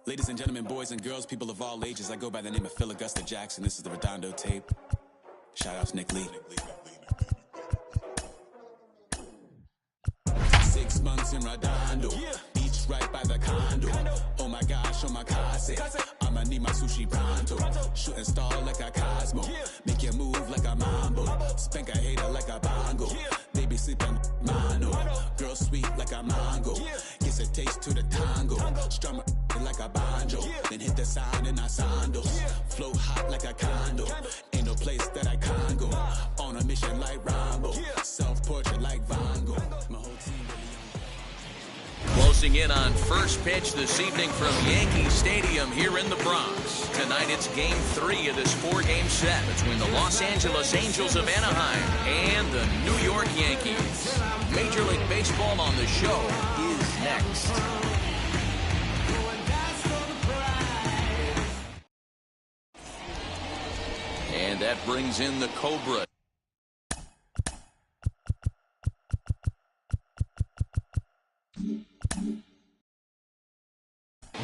Ladies and gentlemen, boys and girls, people of all ages, I go by the name of Phil Augusta Jackson. This is the Redondo tape. Shout out to Nick Lee. 6 months in Redondo, beach right by the condo. Oh my gosh, oh my casa, I'ma need my sushi pronto. Shooting star like a Cosmo, make you move like a mambo. Spank a hater like a bongo. Baby sleeping mano, girl sweet like a mango. Gets a taste to the tango, strum like a banjo. Then hit the sound in our sandals. Flow hot like a condo, ain't no place that I can't go. On a mission like Rambo, self-portrait like Van Gogh. My whole team. Closing in on first pitch this evening from Yankee Stadium here in the Bronx. Tonight it's Game 3 of this 4-game set between the Los Angeles Angels of Anaheim and the New York Yankees. Major League Baseball on the show is next. And that brings in the Cobra.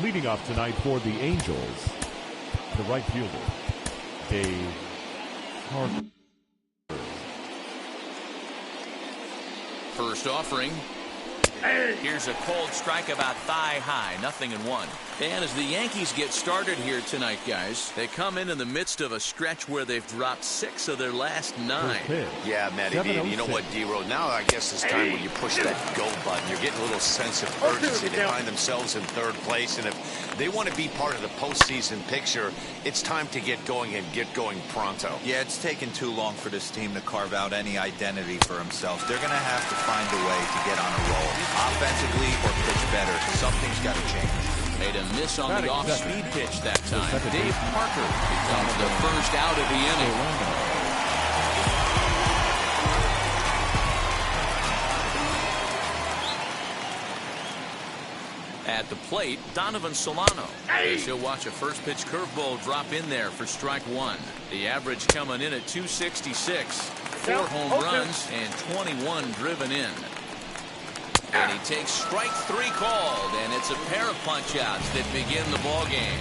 Leading off tonight for the Angels, the right fielder, Dave Harper. First offering. Here's a cold strike about thigh high, 0-1. And as the Yankees get started here tonight, guys, they come in the midst of a stretch where they've dropped 6 of their last 9. Yeah, Matty, you know what, D-Road, now I guess it's time when you push that go button. You're getting a little sense of urgency. They find themselves in 3rd place, and if they want to be part of the postseason picture, it's time to get going and get going pronto. Yeah, it's taken too long for this team to carve out any identity for themselves. They're going to have to find a way to get on a roll, offensively or pitch better. Something's got to change. Made a miss on the off-speed pitch that time. Dave Parker becomes the first out of the inning. At the plate, Donovan Solano. As he'll watch a first pitch curveball drop in there for strike 1. The average coming in at 266. 4 home runs and 21 driven in. And he takes strike 3 called, and it's a pair of punch-outs that begin the ball game.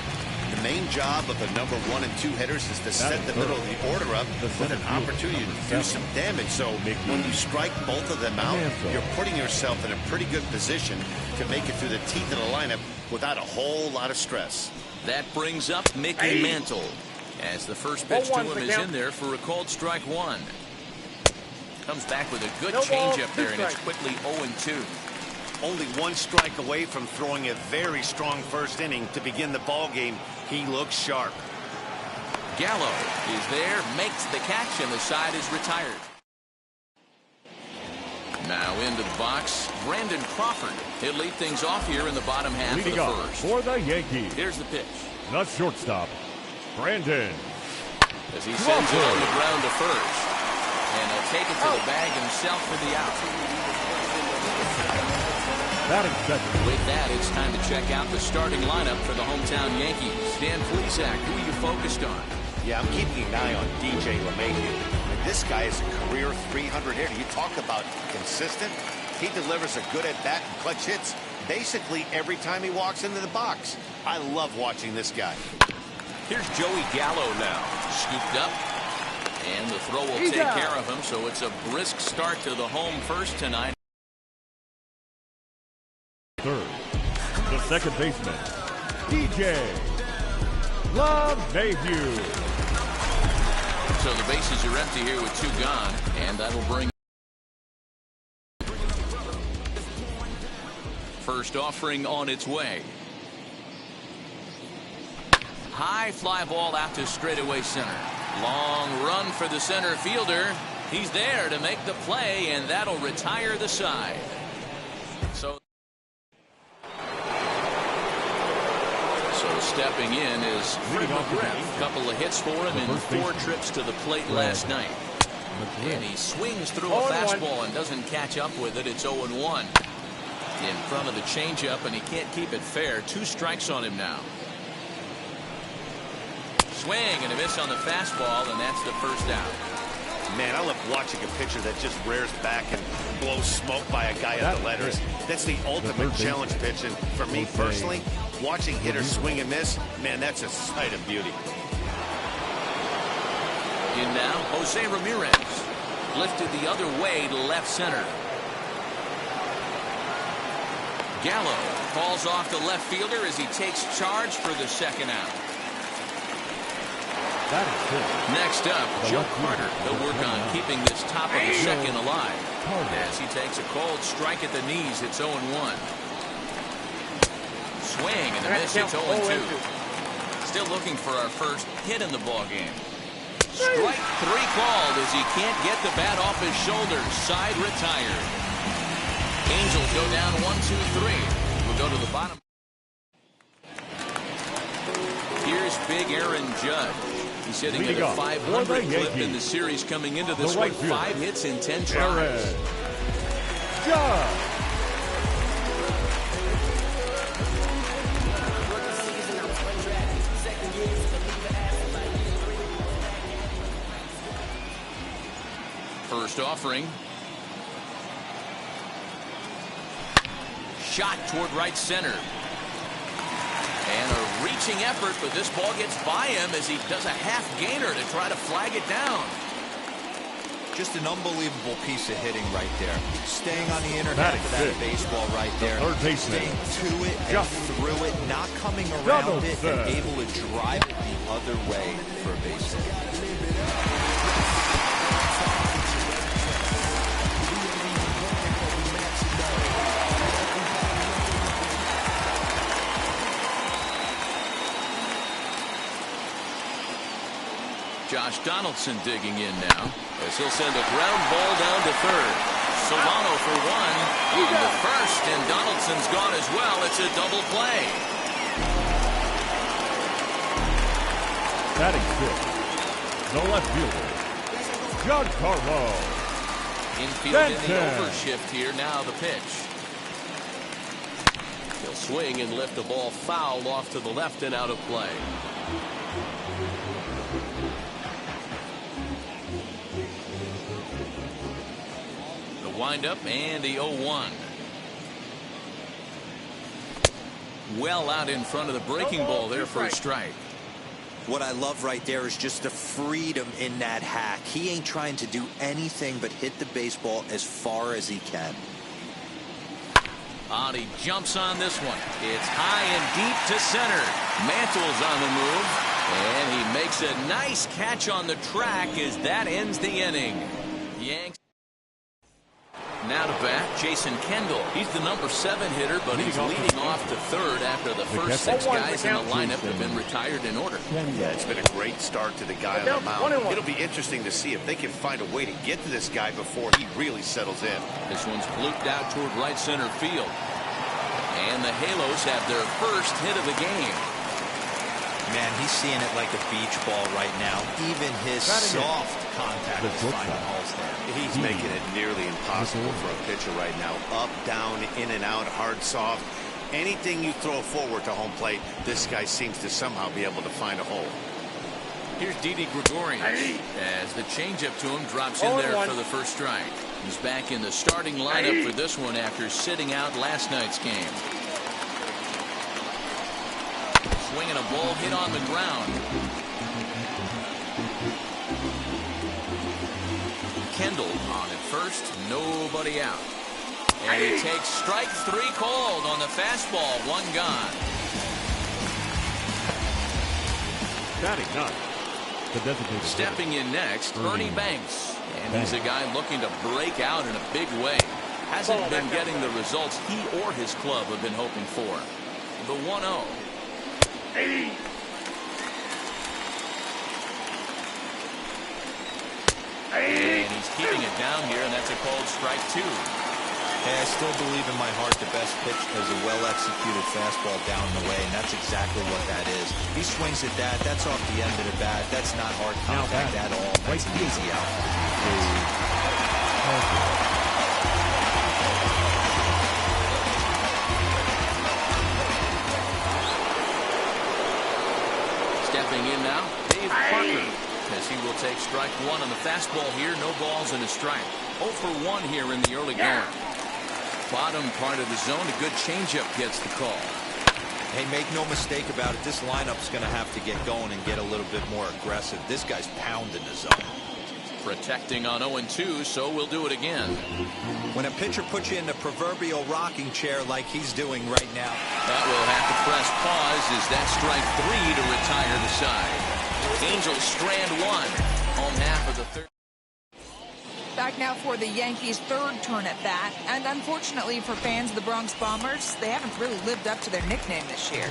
The main job of the number 1 and 2 hitters is to set the middle of the order up with an opportunity to do some damage. So when you strike both of them out, you're putting yourself in a pretty good position to make it through the teeth of the lineup without a whole lot of stress. That brings up Mickey Mantle, as the first pitch to him is in there for a called strike 1. Comes back with a good changeup there, and it's quickly 0-2. Only 1 strike away from throwing a very strong first inning to begin the ball game. He looks sharp. Gallo is there, makes the catch, and the side is retired. Now into the box, Brandon Crawford. He'll lead things off here in the bottom half of the first. For the Yankees, here's the pitch. The shortstop, Brandon. As he sends it on the ground to first. And he'll take it to the bag himself for the out. With that, it's time to check out the starting lineup for the hometown Yankees. Dan Plesac, who are you focused on? Yeah, I'm keeping an eye on DJ LeMahieu. This guy is a career 300 hitter. You talk about consistent. He delivers a good at-bat and clutch hits basically every time he walks into the box. I love watching this guy. Here's Joey Gallo now. Scooped up. And the throw will take care of him, so it's a brisk start to the home first tonight. Third, the second baseman, DJ LeMahieu. So the bases are empty here with 2 gone, and that'll bring first offering on its way. High fly ball out to straightaway center. Long run for the center fielder. He's there to make the play, and that'll retire the side. So stepping in is Fred McGriff. Couple of hits for him in 4 trips to the plate last night. And he swings through a fastball and doesn't catch up with it. It's 0-1. In front of the changeup, and he can't keep it fair. 2 strikes on him now. Swing and a miss on the fastball, and that's the first out. Man, I love watching a pitcher that just rears back and blows smoke by a guy at the letters. That's the ultimate challenge pitch. And for me personally, watching hitters swing and miss, man, that's a sight of beauty. In now, Jose Ramirez. Lifted the other way to left center. Gallo falls off the left fielder as he takes charge for the second out. That is good. Next up, Joe Carter. He'll work on keeping this top of the second alive. As he takes a cold strike at the knees, it's 0-1. Swing and the miss, it's 0-2. Still looking for our first hit in the ballgame. Strike 3 called as he can't get the bat off his shoulders. Side retired. Angels go down 1-2-3. We'll go to the bottom. Here's big Aaron Judge. He's hitting at a 500 clip in the series coming into this one. 5 hits in 10 tries. Judge. First offering. Shot toward right center. And a reaching effort, but this ball gets by him as he does a half gainer to try to flag it down. Just an unbelievable piece of hitting right there. Staying on the inner half of that baseball right there. Third baseman. Staying to it and through it, not coming around it, and able to drive it the other way for a base hit. Josh Donaldson digging in now as he'll send a ground ball down to third. Solano for 1 on the first, and Donaldson's gone as well. It's a double play. Batting fifth, the left fielder, Giancarlo. Infield in the overshift here. Now the pitch. He'll swing and lift the ball foul off to the left and out of play. Wind up and the 0-1. Well out in front of the breaking ball there for a strike. What I love right there is just the freedom in that hack. He ain't trying to do anything but hit the baseball as far as he can. He jumps on this one. It's high and deep to center. Mantle's on the move, and he makes a nice catch on the track as that ends the inning. Yanks. Now to bat, Jason Kendall. He's the number 7 hitter, but he's leading off to third after the first 6 guys in the lineup have been retired in order. Yeah, it's been a great start to the guy on the mound. It'll be interesting to see if they can find a way to get to this guy before he really settles in. This one's blooped out toward right center field. And the Halos have their first hit of the game. Man, he's seeing it like a beach ball right now. Even his soft contact is finding holes there. He's making it nearly impossible for a pitcher right now. Up, down, in and out, hard, soft. Anything you throw forward to home plate, this guy seems to somehow be able to find a hole. Here's Didi Gregorius as the changeup to him drops in there for the first strike. He's back in the starting lineup for this one after sitting out last night's game. Swinging a ball hit on the ground. Kendall on at first, nobody out. And he takes strike 3 called on the fastball, 1 gone. Batting ninth. Stepping in next, Ernie Banks. And he's a guy looking to break out in a big way. Hasn't been getting the results he or his club have been hoping for. The 1-0. And he's keeping it down here, and that's a called strike 2. Hey, I still believe in my heart the best pitch is a well-executed fastball down the way, and that's exactly what that is. He swings at that. That's off the end of the bat. That's not hard contact at all. That's an easy out. Stepping in now, Dave Parker. as he will take strike one on the fastball here. No balls and a strike. 0 for 1 here in the early going. Bottom part of the zone, a good changeup gets the call. Hey, make no mistake about it. This lineup's going to have to get going and get a little bit more aggressive. This guy's pounding the zone. Protecting on 0-2, so we'll do it again. When a pitcher puts you in the proverbial rocking chair like he's doing right now. That will have to press pause as that strike 3 to retire the side. Angels strand 1. Home half of the third. Back now for the Yankees' third turn at bat. And unfortunately for fans of the Bronx Bombers, they haven't really lived up to their nickname this year.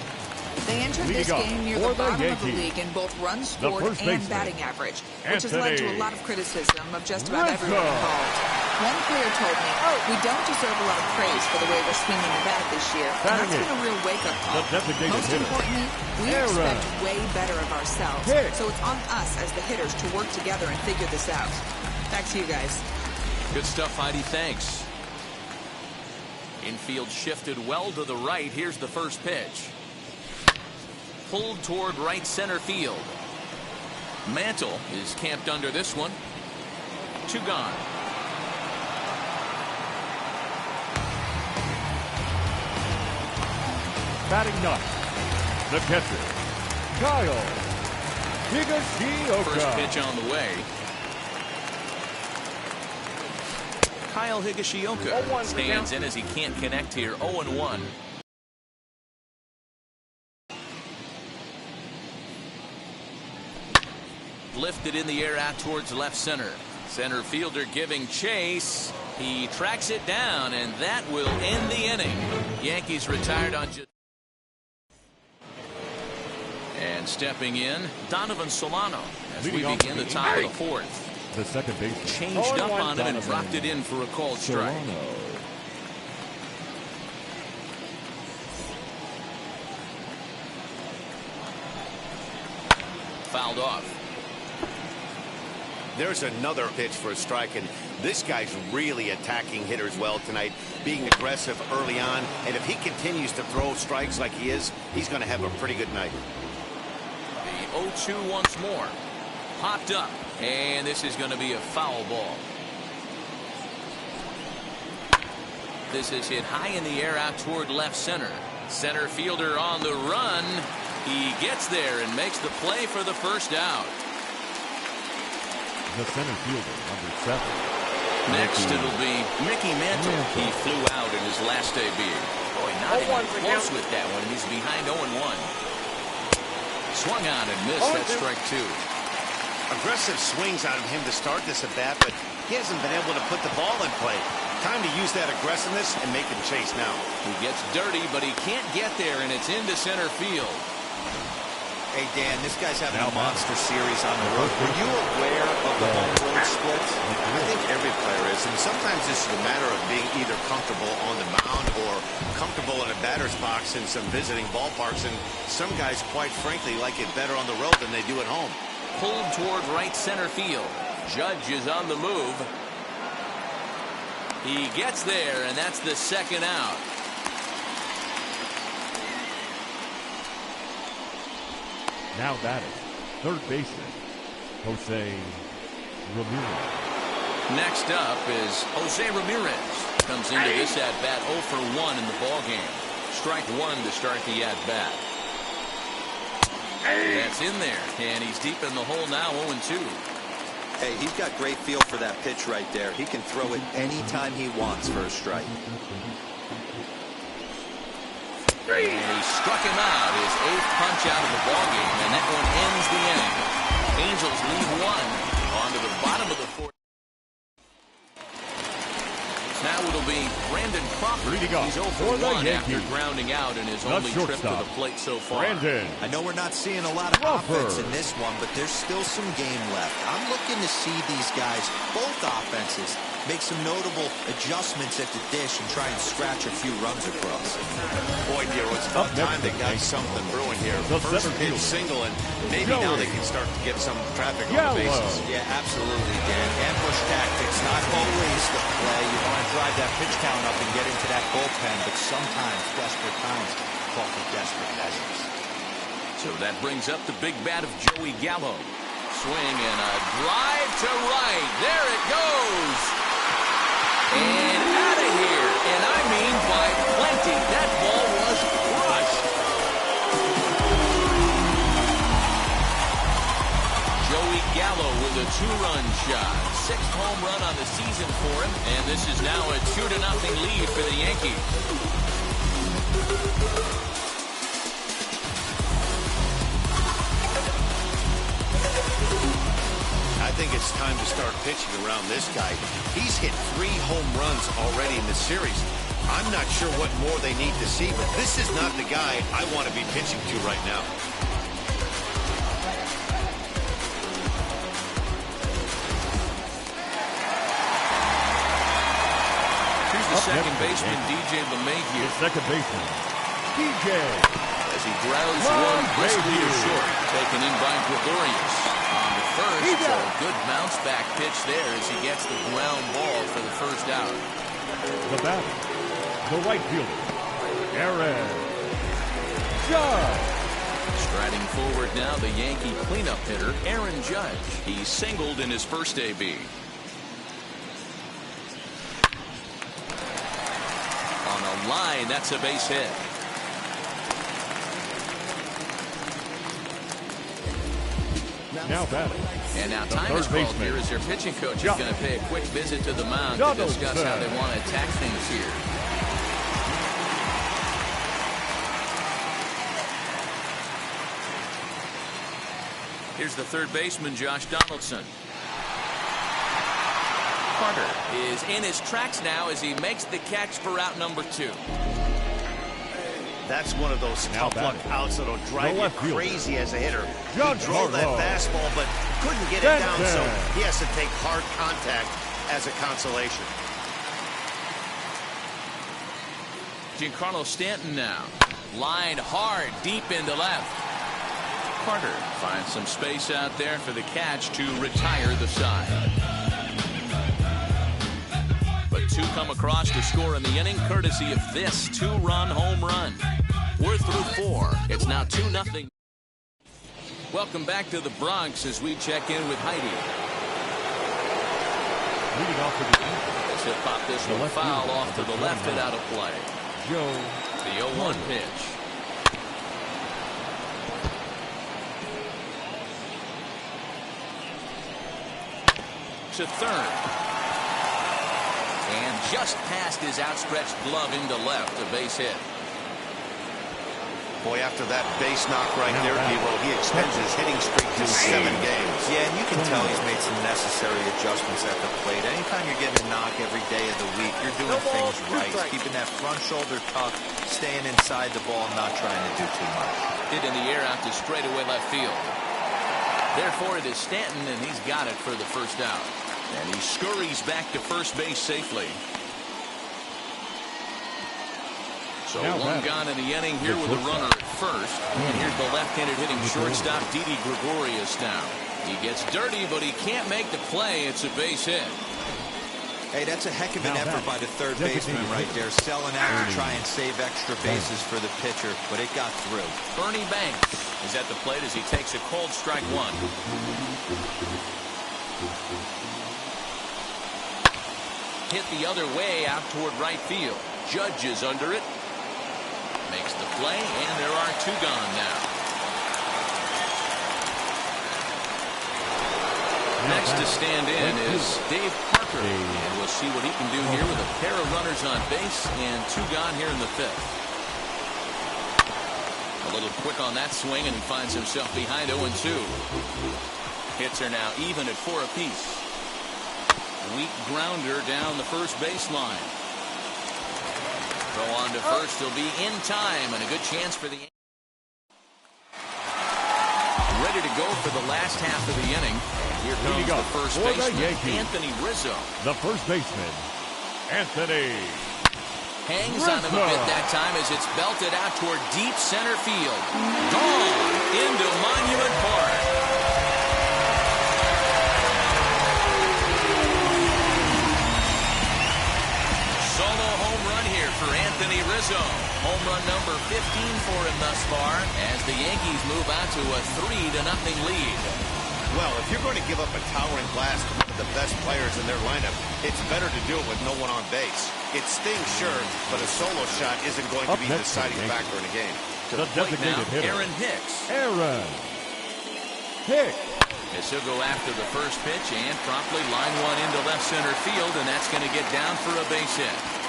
They entered this game near the bottom of the league in both runs scored and batting average, which has led to a lot of criticism of just about everyone involved. One player told me, we don't deserve a lot of praise for the way we're swinging the bat this year. And that's been a real wake-up call. Most importantly, we expect way better of ourselves. So it's on us as the hitters to work together and figure this out. Back to you guys. Good stuff, Heidi. Thanks. Infield shifted well to the right. Here's the first pitch. Pulled toward right center field. Mantle is camped under this one. 2 gone. Batting ninth, the catcher, Kyle Higashioka. First pitch on the way. Kyle Higashioka stands in as he can't connect here. 0-1. Lifted in the air out towards left center. Center fielder giving chase. He tracks it down, and that will end the inning. Yankees retired on just. And stepping in, Donovan Solano as we begin the top of the fourth. The second baseman Changed up on him and dropped it in for a called strike. Fouled off. There's another pitch for a strike, and this guy's really attacking hitters well tonight, being aggressive early on, and if he continues to throw strikes like he is, he's going to have a pretty good night. The 0-2 once more. Popped up, and this is going to be a foul ball. This is hit high in the air out toward left center. Center fielder on the run. He gets there and makes the play for the first out. The center fielder, number 7. Next it'll be Mickey Mantle. He flew out in his last debut. Boy, not even close with that one. He's behind 0-1. Swung on and missed. That's strike 2. Aggressive swings out of him to start this at bat, but he hasn't been able to put the ball in play. Time to use that aggressiveness and make him chase now. He gets dirty, but he can't get there, and it's into center field. Hey, Dan, this guy's having a monster series on the road. Were you aware of the home road splits? I think every player is, and sometimes this is a matter of being either comfortable on the mound or comfortable in a batter's box in some visiting ballparks, and some guys, quite frankly, like it better on the road than they do at home. Pulled toward right center field. Judge is on the move. He gets there, and that's the second out. Now batting, third baseman, Jose Ramirez. Next up is Jose Ramirez. Comes into this at-bat 0 for 1 in the ballgame. Strike 1 to start the at-bat. That's in there, and he's deep in the hole now, 0-2. Hey, he's got great feel for that pitch right there. He can throw it anytime he wants for a strike. And he struck him out, his 8th punch out of the ballgame, and that one ends the inning. Angels lead 1 on to the bottom of the 4th. Now it'll be Brandon Crawford. He's 0 for 1 after grounding out in his only trip to the plate so far. I know we're not seeing a lot of offense in this one, but there's still some game left. I'm looking to see these guys, both offenses, make some notable adjustments at the dish and try and scratch a few runs across. Boy, dear, it's about time they got something brewing here. First pitch single, and maybe now they can start to get some traffic on the bases. Yeah, absolutely, Dan. Ambush tactics, not always the play. You want to drive that pitch count up and get into that bullpen, but sometimes desperate times call for desperate measures. So that brings up the big bat of Joey Gallo. swing and a drive to right. There it goes. And out of here. And I mean by plenty. That ball was crushed. Joey Gallo with a 2-run shot. 6th home run on the season for him. And this is now a 2-0 lead for the Yankees. I think it's time to start pitching around this guy. He's hit 3 home runs already in the series. I'm not sure what more they need to see, but this is not the guy I want to be pitching to right now. Here's the second baseman, DJ LeMahieu. Second baseman, DJ. As he grounds one briskly to short, taken in by Gregorius. On the first, a good bounce back pitch there as he gets the ground ball for the first out. The batter, the right fielder, Aaron Judge. Striding forward now, the Yankee cleanup hitter, Aaron Judge. He singled in his first AB. On a line, that's a base hit. Now batting. And now time is called here as their pitching coach is going to pay a quick visit to the mound to discuss how they want to attack things here. Here's the third baseman, Josh Donaldson. Carter is in his tracks now as he makes the catch for out number 2. That's one of those tough luck outs that'll drive you crazy as a hitter. He drove that fastball, but couldn't get it down, so he has to take hard contact as a consolation. Giancarlo Stanton now. Lined hard, deep into left. Carter finds some space out there for the catch to retire the side. But 2 come across to score in the inning, courtesy of this 2-run home run. We're through 4. It's now 2-0. Welcome back to the Bronx as we check in with Heidi. Leading off to the Let's hit pop this one foul off to the left and out of play. Joe. The 0-1 pitch. To third. And just past his outstretched glove into left, a base hit. Boy, after that base knock right there, Devo, he extends his hitting streak to 7 games. Yeah, and you can tell he's made some necessary adjustments at the plate. Anytime you're getting a knock every day of the week, you're doing things right. Keeping that front shoulder tucked, staying inside the ball, not trying to do too much. Hit in the air out to straightaway left field. Therefore, it is Stanton, and he's got it for the first out. And he scurries back to first base safely. So one gone in the inning here with a runner at first. And here's the left-handed hitting shortstop, Didi Gregorius now. He gets dirty, but he can't make the play. It's a base hit. Hey, that's a heck of an effort by the third baseman right there, selling out to try and save extra bases for the pitcher, but it got through. Bernie Banks is at the plate as he takes a cold strike 1. Hit the other way out toward right field. Judge is under it. Makes the play, and there are 2 gone now. Next to stand in is Dave Parker, and we'll see what he can do here with a pair of runners on base and 2 gone here in the 5th. A little quick on that swing, and he finds himself behind 0-2. Hits are now even at 4 apiece. Weak grounder down the first baseline. Throw on to first. He'll be in time, and a good chance for the ready to go for the last half of the inning. Here comes the first baseman, Anthony Rizzo. The first baseman, Anthony Hangs on him a bit that time as it's belted out toward deep center field. Gone into Monument Park. Solo home run here for Anthony Rizzo. Home run number 15 for him thus far as the Yankees move out to a 3-0 lead. Well, if you're going to give up a towering blast to one of the best players in their lineup, it's better to do it with no one on base. It stings, sure, but a solo shot isn't going to be the deciding factor in a game. The designated hitter, Aaron Hicks. Aaron Hicks. As he'll go after the first pitch and promptly line one into left center field, and that's going to get down for a base hit.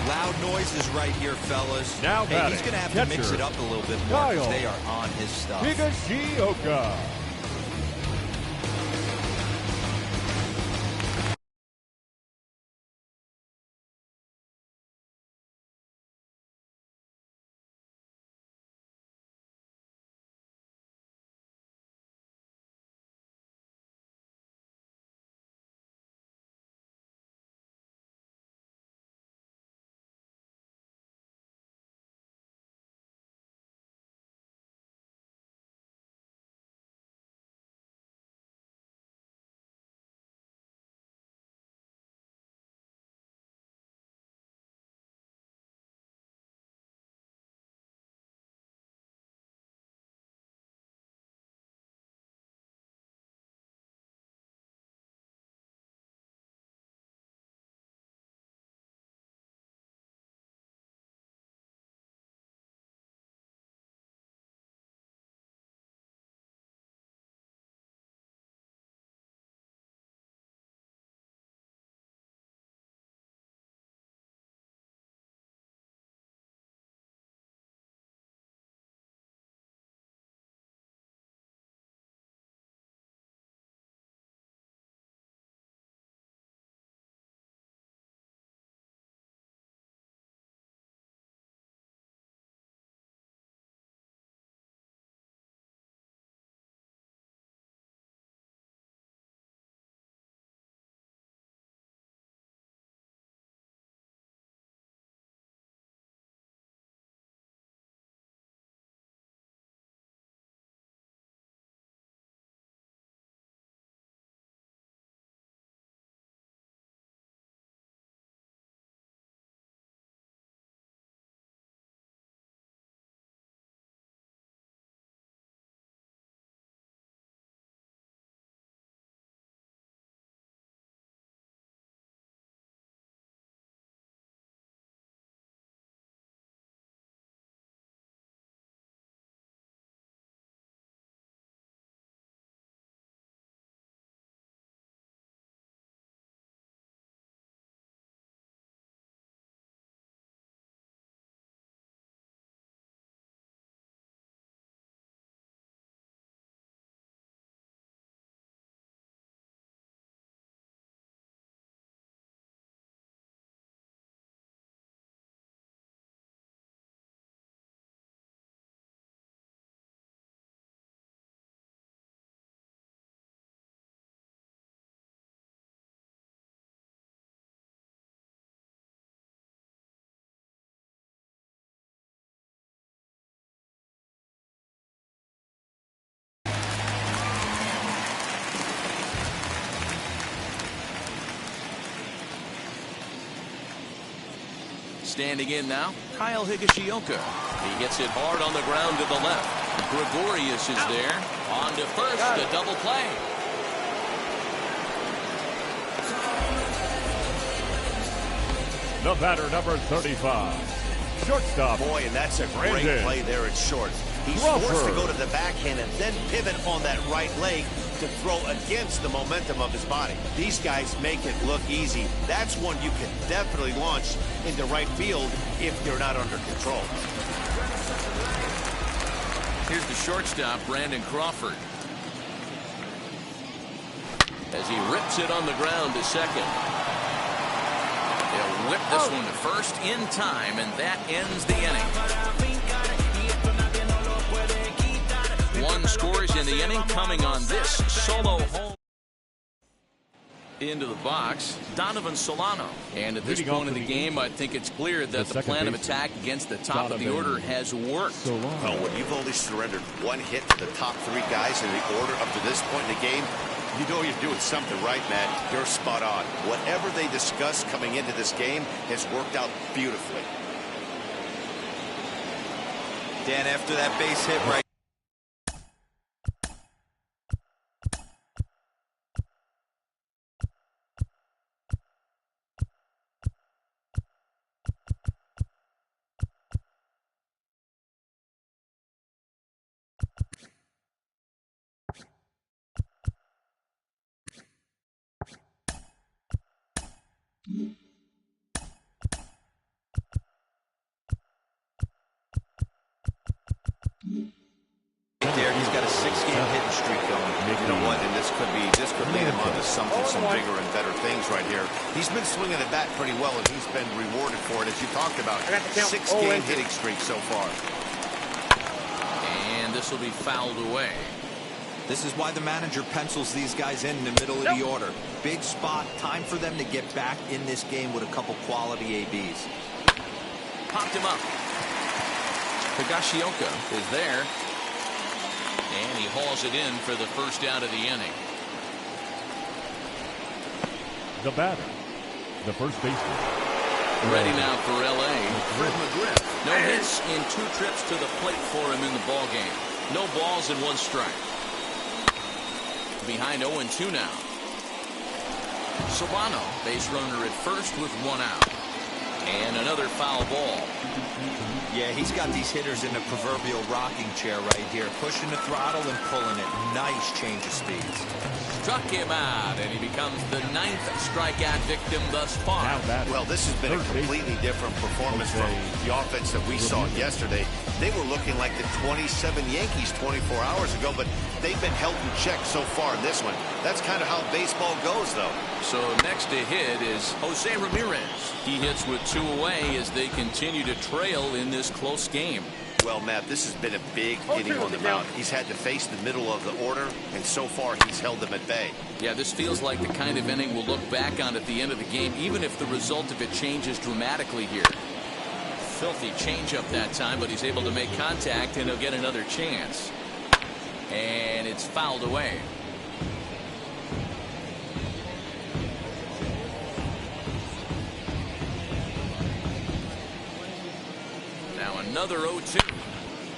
Loud noises right here, fellas. Now hey, he's going to have to mix it up a little bit more because they are on his stuff. Higashioka. Standing in now, Kyle Higashioka. He gets it hard on the ground to the left. Gregorius is there. On to first, a double play. The batter, number 35. Shortstop. Boy, and that's a great play there at short. He's forced to go to the backhand and then pivot on that right leg to throw against the momentum of his body. These guys make it look easy. That's one you can definitely launch into right field if you're not under control. Here's the shortstop, Brandon Crawford. As he rips it on the ground to second. They'll whip this one to first in time, and that ends the inning. One scores in the inning, coming on this solo home. Into the box, Donovan Solano. And at this point in the game, I think it's clear that the plan of attack against the top of the order has worked. Well, when you've only surrendered one hit to the top three guys in the order up to this point in the game, you know you're doing something right, Matt. You're spot on. Whatever they discussed coming into this game has worked out beautifully. Dan, after that base hit right got a 6-game hitting streak going. You know what? And this could lead him on to something, some bigger and better things right here. He's been swinging the bat pretty well, and he's been rewarded for it, as you talked about. 6-game hitting streak so far. And this will be fouled away. This is why the manager pencils these guys in the middle of the order. Big spot. Time for them to get back in this game with a couple quality ABs. Popped him up. Higashioka is there. And he hauls it in for the first out of the inning. The batter, the first baseman. Ready now for L.A. No hits in 2 trips to the plate for him in the ball game. No balls and 1 strike. Behind 0-2 now. Solano, base runner at first with 1 out. And another foul ball. Yeah, he's got these hitters in the proverbial rocking chair right here, pushing the throttle and pulling it. Nice change of speeds. Struck him out, and he becomes the 9th strikeout victim thus far. Well, this has been a completely different performance from the offense that we saw yesterday. They were looking like the 27 Yankees 24 hours ago, but they've been held in check so far in this one. That's kind of how baseball goes, though. So next to hit is Jose Ramirez. He hits with 2 away as they continue to trail in this close game. Well, Matt, this has been a big inning on the mound. He's had to face the middle of the order, and so far he's held them at bay. Yeah, this feels like the kind of inning we'll look back on at the end of the game, even if the result of it changes dramatically here. Filthy changeup that time, but he's able to make contact, and he'll get another chance. And it's fouled away. Another 0-2.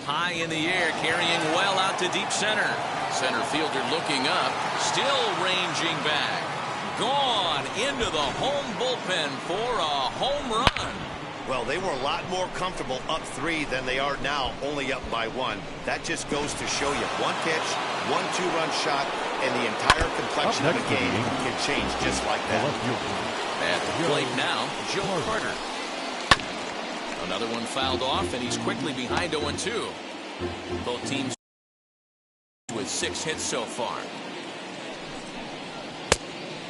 High in the air, carrying well out to deep center. Center fielder looking up, still ranging back. Gone into the home bullpen for a home run. Well, they were a lot more comfortable up 3 than they are now, only up by 1. That just goes to show you 1 pitch, 1 2-run shot, and the entire complexion of the game can change just like that. At the plate now, Joe Carter. Another one fouled off, and he's quickly behind 0-2. Both teams with 6 hits so far.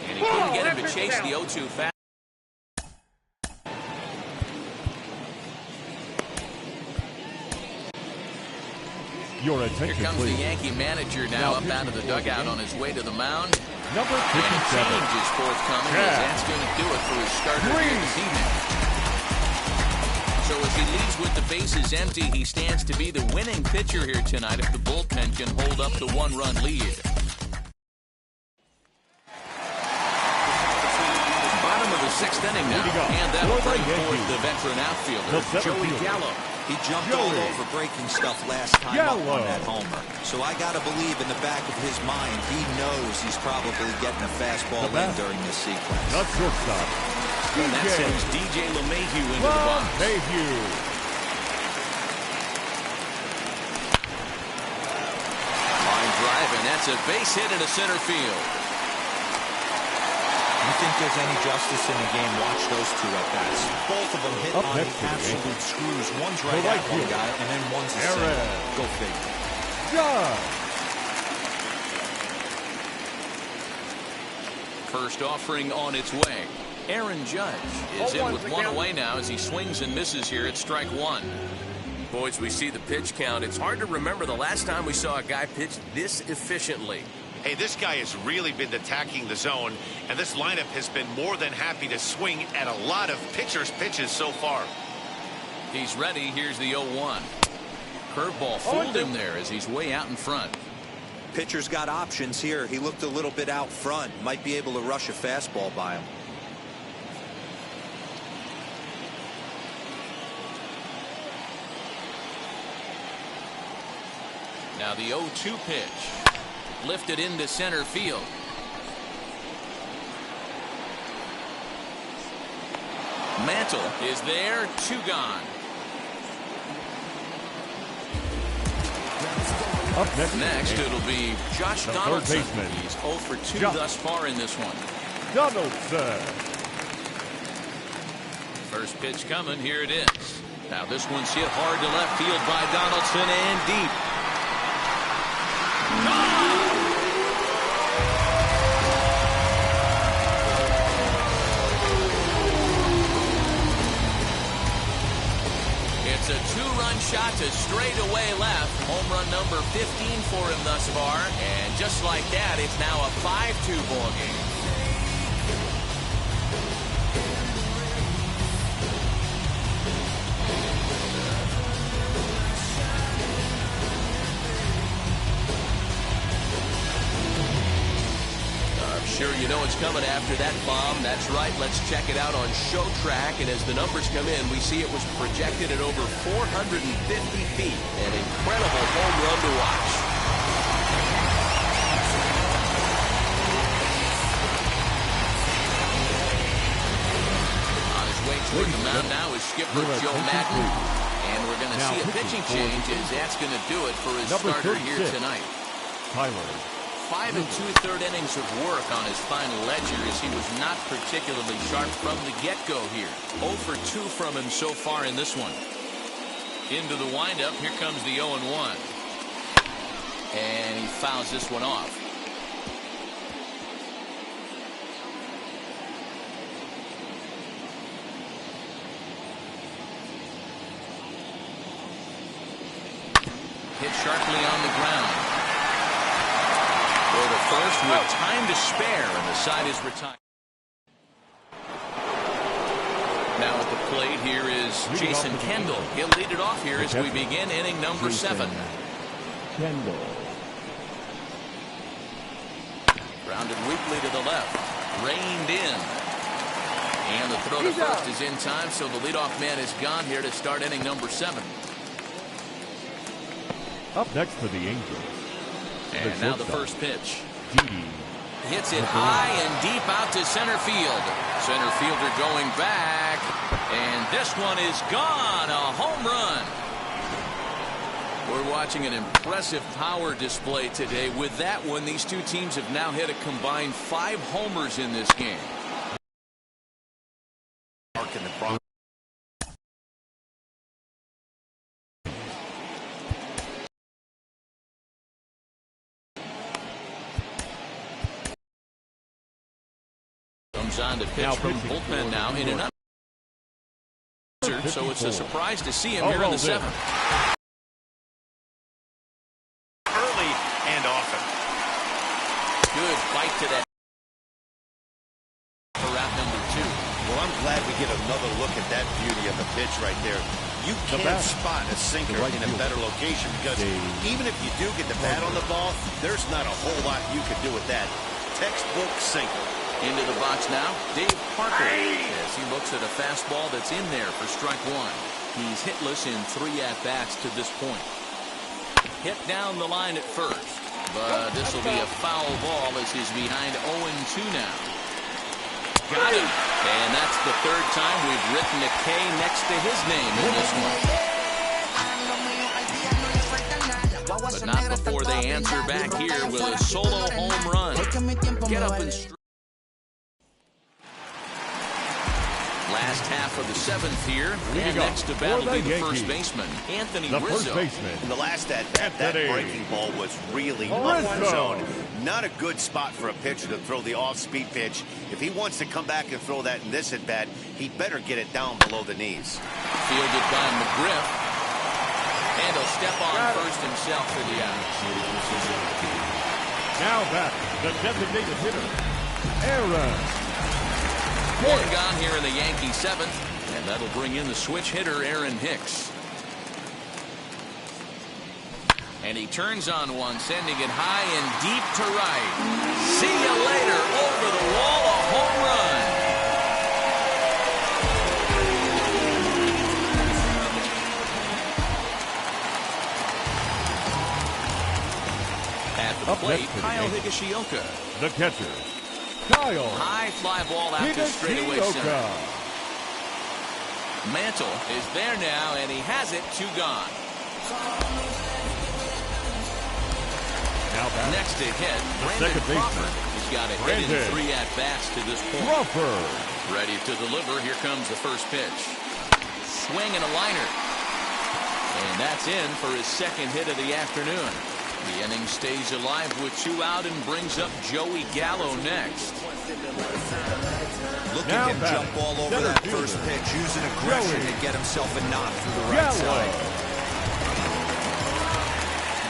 And he couldn't get him to chase the 0-2 foul. Your attention, Here comes please. the Yankee manager now up out of the dugout on his way to the mound. Number 57. And a change is forthcoming, as that's going to do it for his starter here this evening. So as he leaves with the bases empty, he stands to be the winning pitcher here tonight if the bullpen can hold up the 1-run lead. Bottom of the 6th inning now, and that'll bring forth the veteran outfielder, Joey Gallo. He jumped all over breaking stuff last time up on that homer. So I got to believe in the back of his mind, he knows he's probably getting a fastball in during this sequence. Not shortstop. And that sends DJ LeMahieu into the box. Line drive, and that's a base hit into center field. You think there's any justice in the game? Watch those 2 at-bats. Both of them hit on the absolute screws. One's right at one guy, and then one's a single. Go figure. First offering on its way. Aaron Judge is in with 1 away now as he swings and misses here at strike 1. Boys, we see the pitch count. It's hard to remember the last time we saw a guy pitch this efficiently. Hey, this guy has really been attacking the zone, and this lineup has been more than happy to swing at a lot of pitchers' pitches so far. He's ready. Here's the 0-1. Curveball fooled him there as he's way out in front. Pitcher's got options here. He looked a little bit out front. Might be able to rush a fastball by him. Now the 0-2 pitch. Lifted into center field. Mantle is there. 2 gone. Up Next it'll be Josh Donaldson. He's 0 for 2 thus far in this one. Donaldson. First pitch coming. Here it is. Now this one's hit hard to left field by Donaldson and deep. It's a two-run shot to straightaway left. Home run number 15 for him thus far. And just like that, it's now a 5-2 ball game. Sure, you know it's coming after that bomb. That's right. Let's check it out on Show Track. And as the numbers come in, we see it was projected at over 450 feet. An incredible home run to watch. On his way toward the mound now is skipper Joe Madden. And we're going to see a pitching change as that's going to do it for his starter here tonight. Tyler. 5 2/3 innings of work on his final ledger as he was not particularly sharp from the get-go here. 0 for 2 from him so far in this one. Into the windup, here comes the 0-1. And he fouls this one off. Hit sharply on the ground. Go to first with time to spare, and the side is retired. Now at the plate here is Jason Kendall. He'll lead it off here as we begin inning number 7. Kendall. Grounded weakly to the left. Reined in. And the throw to first is in time, so the leadoff man is gone here to start inning number 7. Up next for the Angels. And now the first pitch. Didi. Hits it high and deep out to center field. Center fielder going back. And this one is gone. A home run. We're watching an impressive power display today. With that one, these two teams have now hit a combined 5 homers in this game. Comes on to pitch from bullpen now in an so it's a surprise to see him here in the 7th. Early and often. Good bite to that for route number 2. Well, I'm glad we get another look at that beauty of a pitch right there. You can't spot a sinker in a better location because even if you do get the bat on the ball, there's not a whole lot you can do with that. Textbook sinker. Into the box now, Dave Parker, as he looks at a fastball that's in there for strike 1. He's hitless in 3 at-bats to this point. Hit down the line at first, but this will be a foul ball as he's behind 0-2 now. Got him, and that's the 3rd time we've written a K next to his name in this one. But not before they answer back here with a solo home run. Get up and strike. Last half of the 7th here, and next to battle be the first baseman, Anthony Rizzo. In the last at-bat, that breaking ball was really off the zone. Not a good spot for a pitcher to throw the off-speed pitch. If he wants to come back and throw that in this at-bat, he better get it down below the knees. Fielded by McGriff. And he'll step on first himself for the out. Now back, the designated hitter, Aaron. One gone here in the Yankee 7th, and that'll bring in the switch hitter, Aaron Hicks. And he turns on one, sending it high and deep to right. See you later, over the wall, a home run. At the plate, Kyle Higashioka. The catcher, Kyle. High fly ball out to straightaway center. Mantle is there now, and he has it. 2 gone. Now back. Next to hit, Brandon Crawford. He's got a hit in 3 at-bats to this point. Crawford. Ready to deliver. Here comes the first pitch. Swing and a liner. And that's in for his 2nd hit of the afternoon. The inning stays alive with 2 out and brings up Joey Gallo next. Look at him jump all over that first pitch, using aggression to get himself a knock through the right side.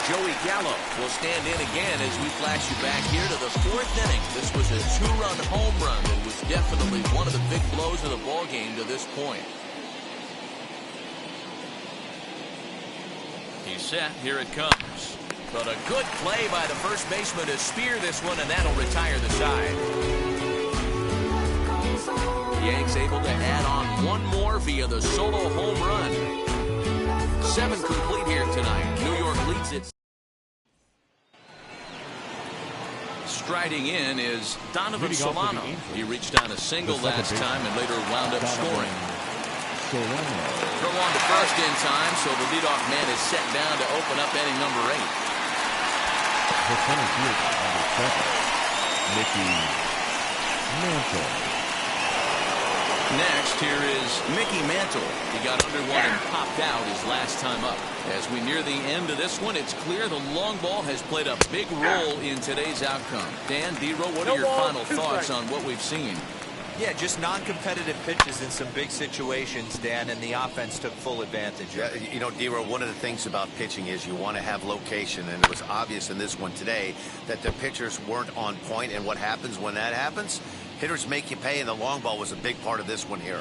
Joey Gallo will stand in again as we flash you back here to the 4th inning. This was a 2-run home run that was definitely one of the big blows of the ball game to this point. He's set. Here it comes. But a good play by the first baseman to spear this one, and that'll retire the side. Yanks able to add on one more via the solo home run. 7 complete here tonight. New York leads it. Striding in is Donovan Solano. He reached on a single last time and later wound up scoring. Throw on to first in time, so the leadoff man is set down to open up inning number 8. The center field number 7, Mickey Mantle. Next, here is Mickey Mantle. He got under one and popped out his last time up. As we near the end of this one, it's clear the long ball has played a big role in today's outcome. Dan, D-Row, what are your final thoughts on what we've seen? Yeah, just non-competitive pitches in some big situations, Dan, and the offense took full advantage. Yeah, you know, D-Row, one of the things about pitching is you want to have location, and it was obvious in this one today that the pitchers weren't on point, and what happens when that happens? Hitters make you pay, and the long ball was a big part of this one here.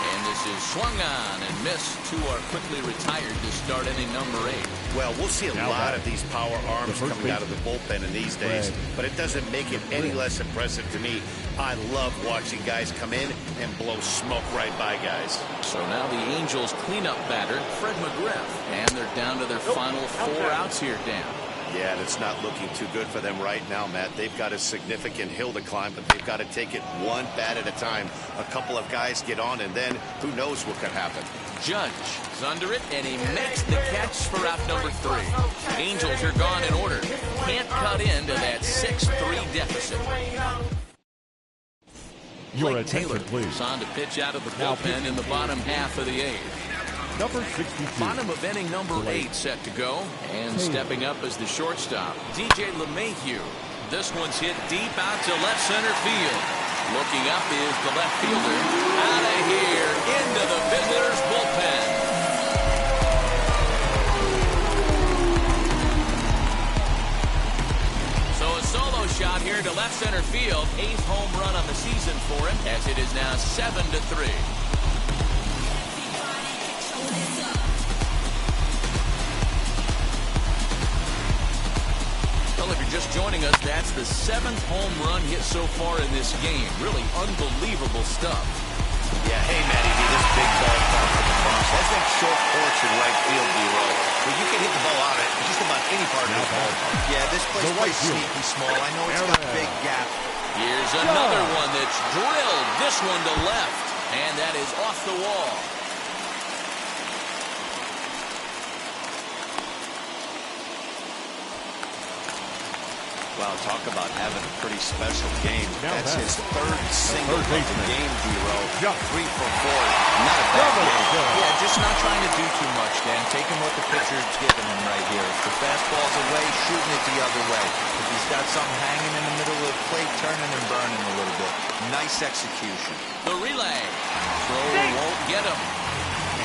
And this is swung on and missed. 2 are quickly retired to start inning number 8. Well, we'll see a lot of these power arms coming out of the bullpen in these days, but it doesn't make it any less impressive to me. I love watching guys come in and blow smoke right by guys. So now the Angels cleanup batter, Fred McGriff, and they're down to their final 4 outs here, Dan. Yeah, and it's not looking too good for them right now, Matt. They've got a significant hill to climb, but they've got to take it one bat at a time. A couple of guys get on, and then who knows what could happen. Judge is under it, and he makes the catch for out number 3. Angels are gone in order. Can't cut into that 6-3 deficit. Your attention, please. Is on to pitch out of the bullpen in the bottom half of the 8th. Number 62. Bottom of inning number 8 set to go. And stepping up as the shortstop, DJ LeMahieu. This one's hit deep out to left center field. Looking up is the left fielder. Out of here into the visitors' bullpen. So a solo shot here to left center field. 8th home run on the season for him, as it is now 7-3. Well, if you're just joining us, that's the 7th home run hit so far in this game. Really unbelievable stuff. Yeah, hey, Matty B, this big ball from the Bronx has that short porch in right field, D-Row, where you can hit the ball out at just about any part of the ballpark. Yeah, this place plays sneaky small. I know it's got a big gap. Here's another one that's drilled. This one to left, and that is off the wall. Wow, talk about having a pretty special game. That's his 3rd single of the game, D-Row. 3 for 4. Not a bad game. Yeah, just not trying to do too much, Dan. Taking what the pitcher's giving him right here. If the fastball's away, shooting it the other way. If he's got something hanging in the middle of the plate, turning and burning a little bit. Nice execution. The relay. Throw won't get him.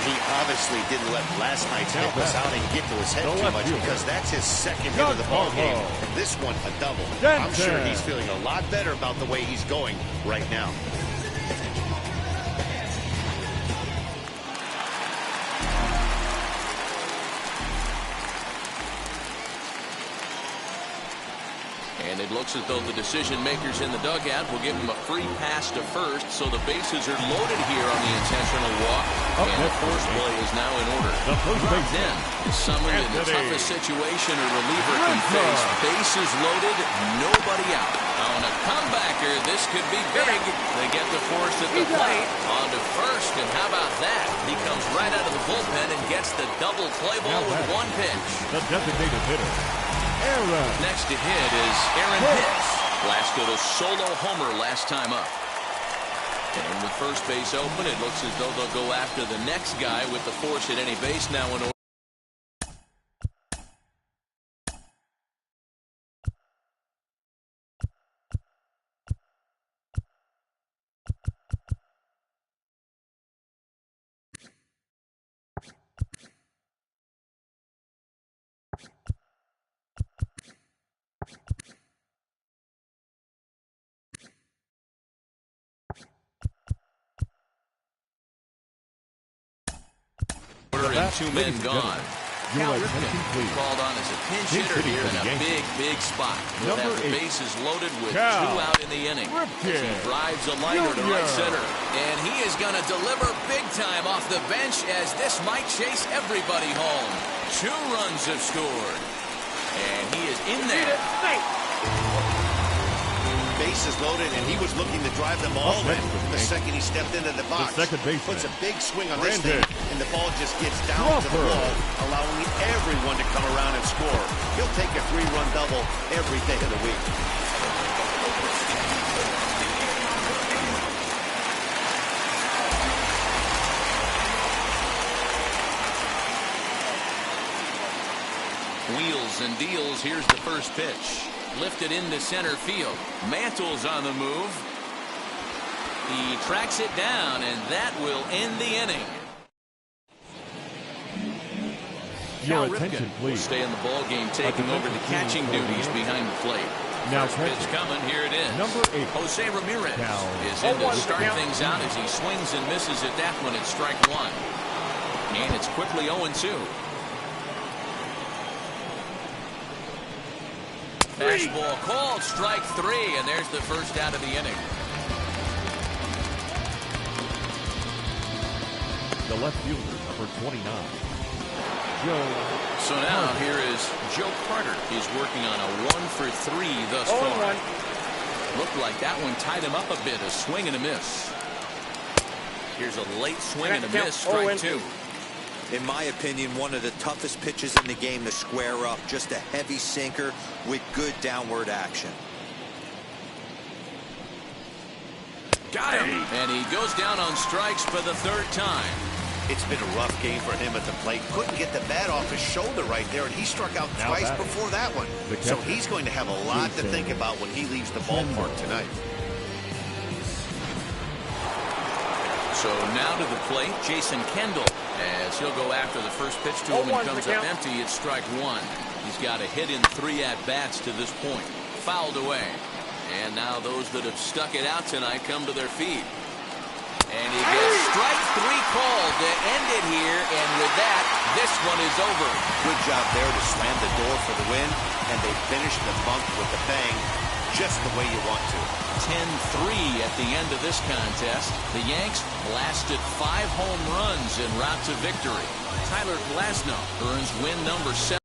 He obviously didn't let last night's hit was out and get to his head too much because that's his 2nd hit of the ball game. And this one, a double. I'm sure he's feeling a lot better about the way he's going right now. And it looks as though the decision makers in the dugout will give him a free pass to first, so the bases are loaded here on the intentional walk. And the first play is now in order. Dropped in is summoned in the toughest situation a reliever can face. Bases loaded, nobody out. On a comebacker, this could be big. They get the force at the plate. On to first, and how about that? He comes right out of the bullpen and gets the double play ball with 1 pitch. The designated hitter, Aaron. Next to hit is Aaron Hicks. Blasted a solo homer last time up. And with first base open, it looks as though they'll go after the next guy with the force at any base now in order. And 2 men gone. Cal Ripken called on as a pinch hitter here in a big spot. He'll have the bases loaded with 2 out in the inning. As he drives a liner to right center. And he is going to deliver big time off the bench as this might chase everybody home. 2 runs have scored. And he is in there. Bases loaded, and he was looking to drive them all in. The second he stepped into the box, puts a big swing on this thing, and the ball just gets down to the wall, allowing everyone to come around and score. He'll take a 3-run double every day of the week. Wheels and deals. Here's the first pitch. Lifted into center field. Mantle's on the move. He tracks it down, and that will end the inning. Your Cal attention, Ripken please. will stay in the ball game, taking over the catching duties behind the plate. Now First pitch coming. Here it is. Number 8. Jose Ramirez is in to start things out as he swings and misses at that one at strike 1. And it's quickly 0-2. Fastball called, strike 3, and there's the first out of the inning. The left fielder, number 29, Joe. So now here is Joe Carter. He's working on a 1-for-3 thus far. Looked like that one tied him up a bit, a swing and a miss. Here's a late swing and a miss, strike 2. In my opinion, one of the toughest pitches in the game to square up. Just a heavy sinker with good downward action. Got him. And he goes down on strikes for the 3rd time. It's been a rough game for him at the plate. Couldn't get the bat off his shoulder right there, and he struck out twice before that one. So he's going to have a lot to think about when he leaves the ballpark tonight. So now to the plate, Jason Kendall, as he'll go after the first pitch to him and comes up empty. It's strike 1. He's got a hit in 3 at-bats to this point. Fouled away. And now those that have stuck it out tonight come to their feet. And he gets strike 3 called to end it here. And with that, this one is over. Good job there to slam the door for the win. And they finish the month with a bang, just the way you want to. 10-3 at the end of this contest. The Yanks blasted 5 home runs en route to victory. Tyler Glasnow earns win number 7.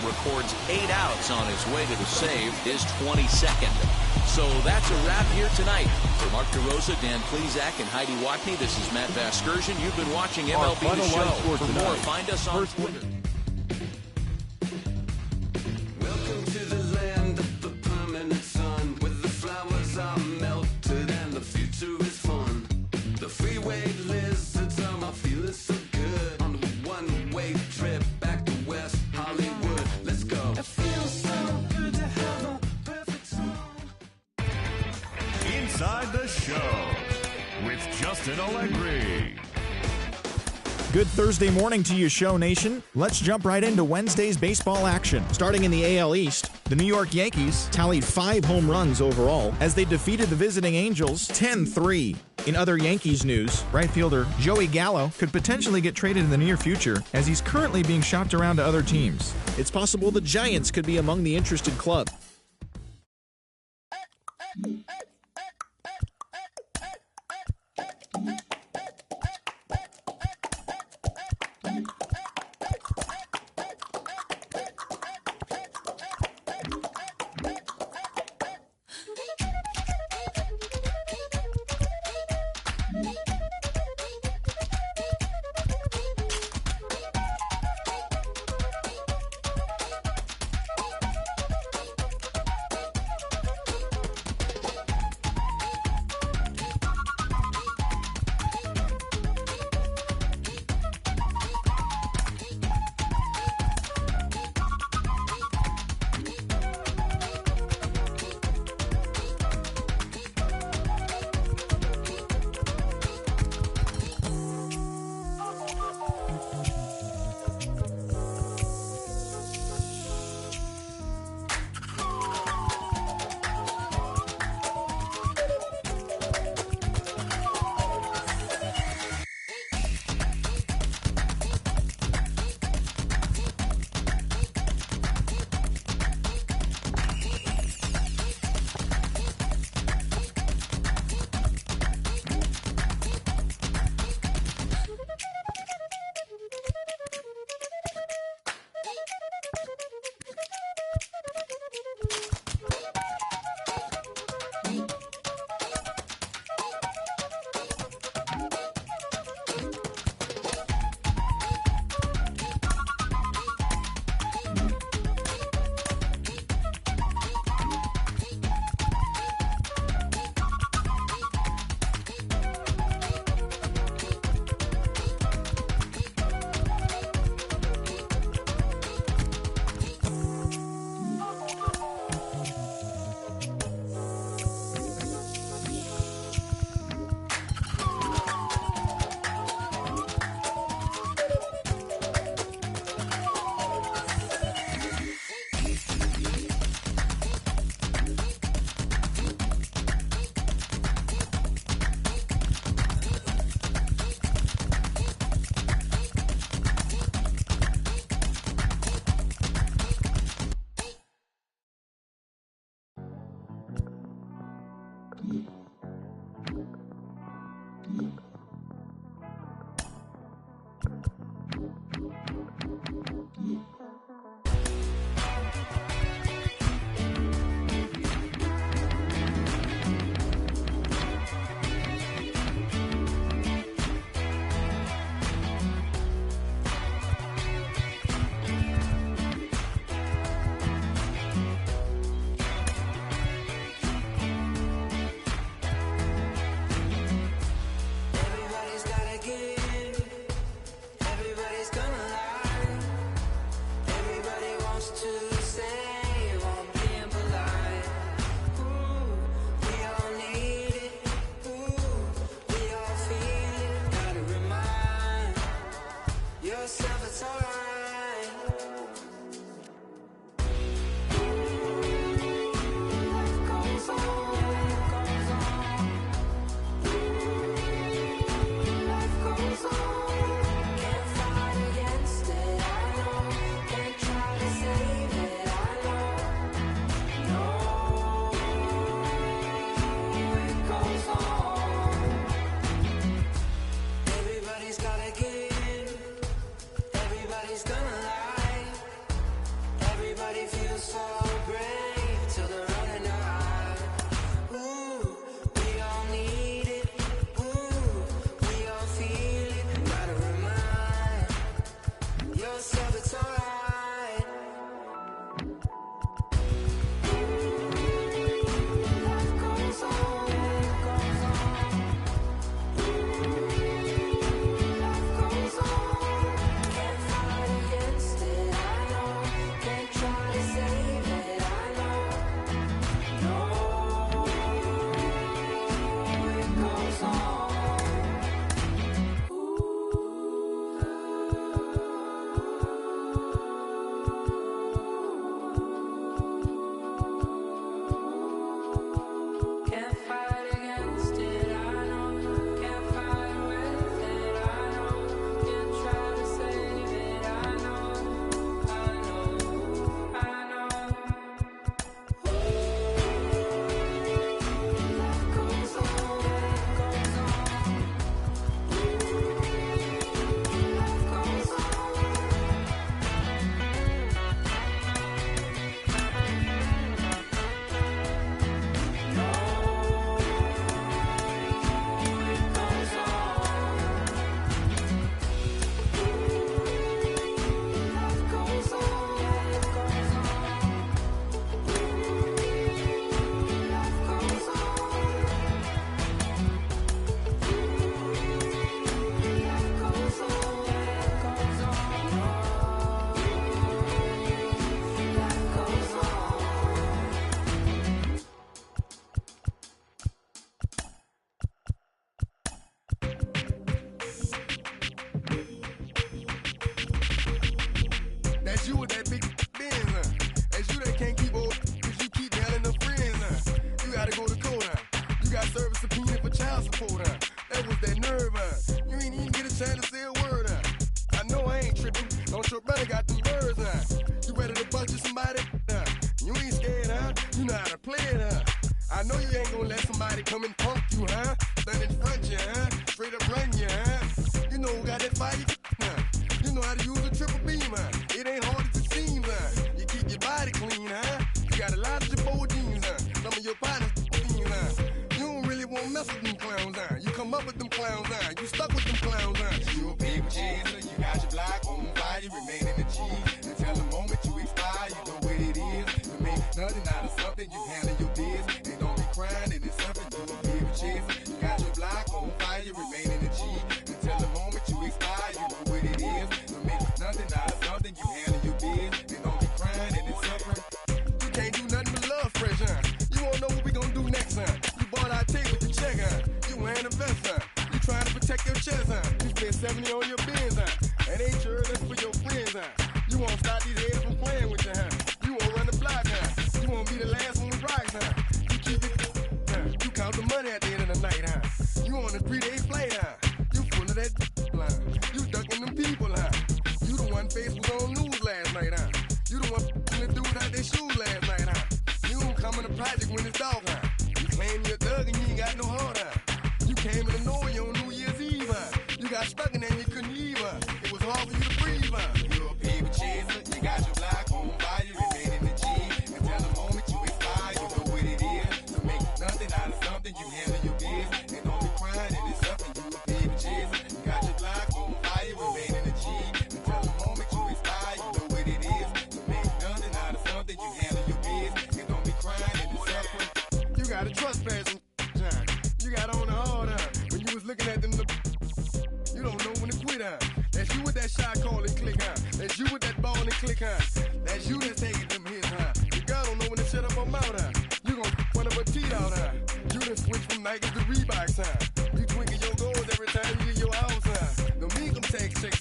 Records 8 outs on his way to the save, his 22nd. So that's a wrap here tonight. For Mark DeRosa, Dan Plezak, and Heidi Watney, this is Matt Vasgersian. You've been watching MLB The Show. For more, find us on Twitter. Welcome to the land of the permanent sun, where the flowers are melted and the future is fun. The freeway lizards are my feeling so good on the one-way trip back to West Hollywood. Let's go. It feels so good to have a perfect song. Inside the Show with Justin Allegri. Good Thursday morning to you, Show Nation. Let's jump right into Wednesday's baseball action. Starting in the AL East, the New York Yankees tallied 5 home runs overall as they defeated the visiting Angels 10-3. In other Yankees news, right fielder Joey Gallo could potentially get traded in the near future as he's currently being shopped around to other teams. It's possible the Giants could be among the interested club.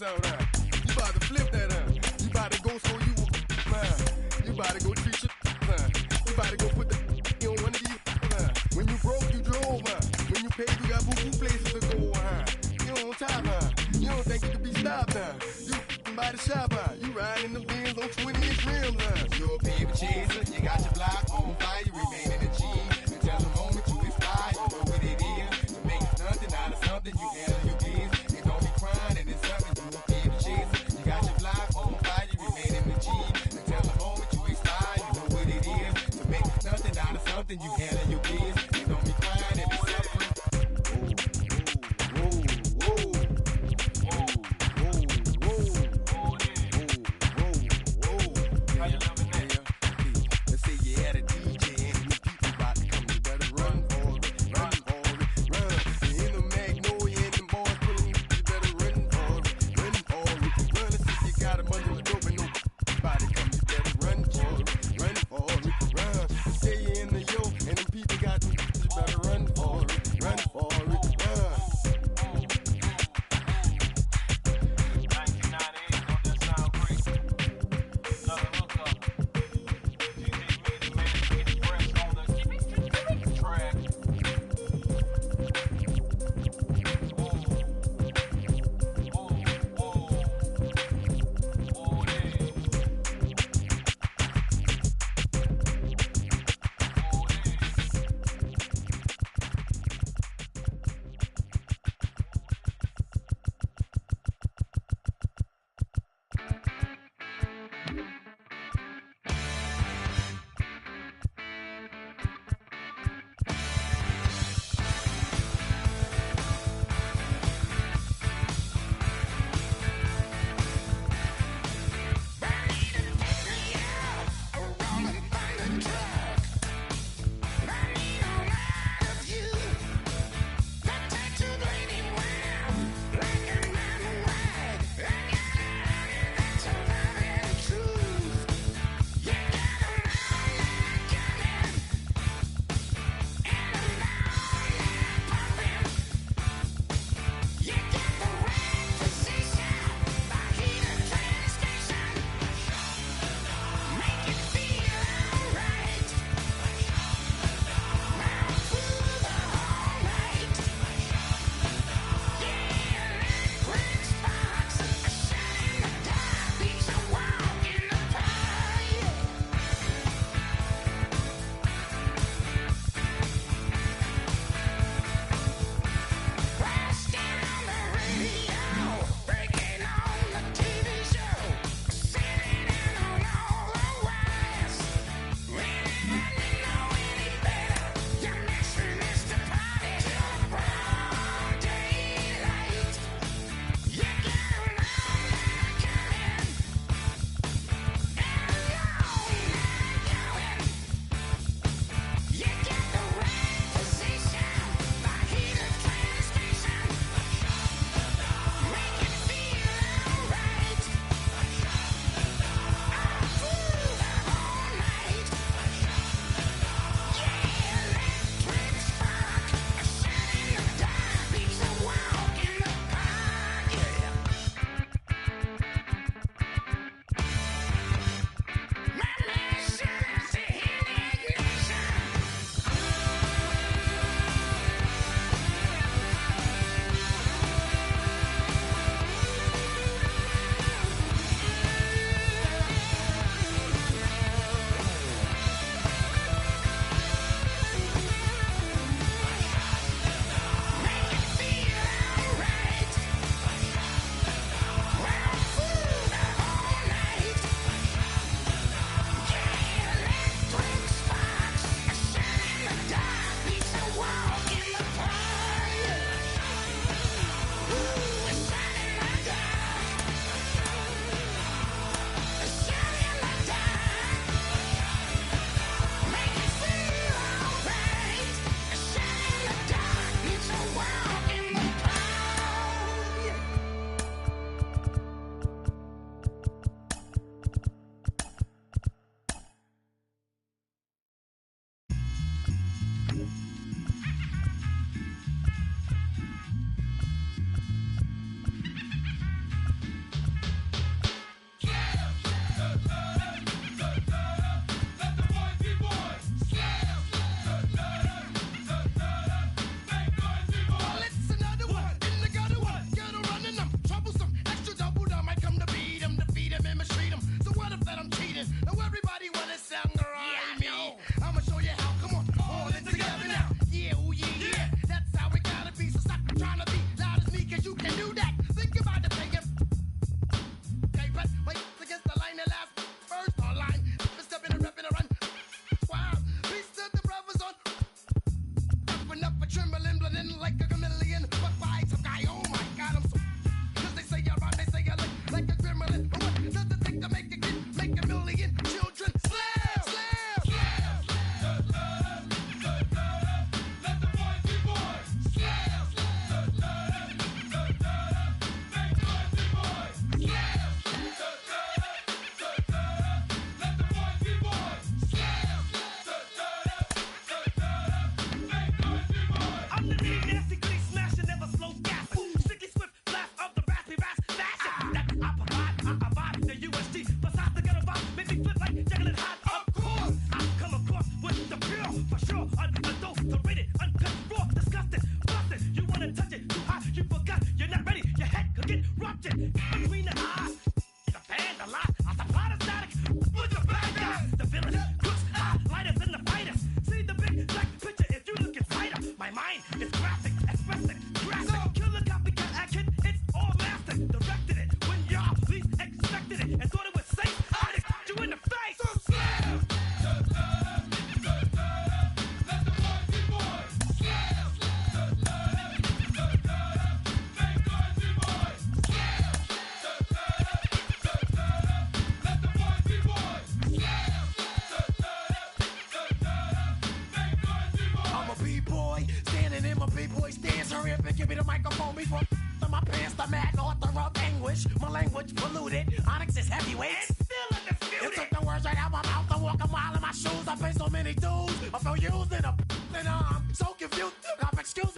You about to flip that, You about to go so you You about to go treat your, You about to go put the on one of these, When you broke, you drove, When you paid, you got boo-boo places to go, You on top, You don't think you can be stopped, You by the shop, You riding in the Benz on 20-inch rims, You a baby chaser, you got your block on fire, you remain in the G. Until the moment you expire, you know what it is. To make nothing out of something, you handle your biz. You don't be crying and it's something, you a baby chaser. You got your block on fire, you remain in the G. Until the moment you expire, you know what it is. To make nothing out of something, you handle your biz. You don't be crying and it's something. Let's say you had a DJ and he beat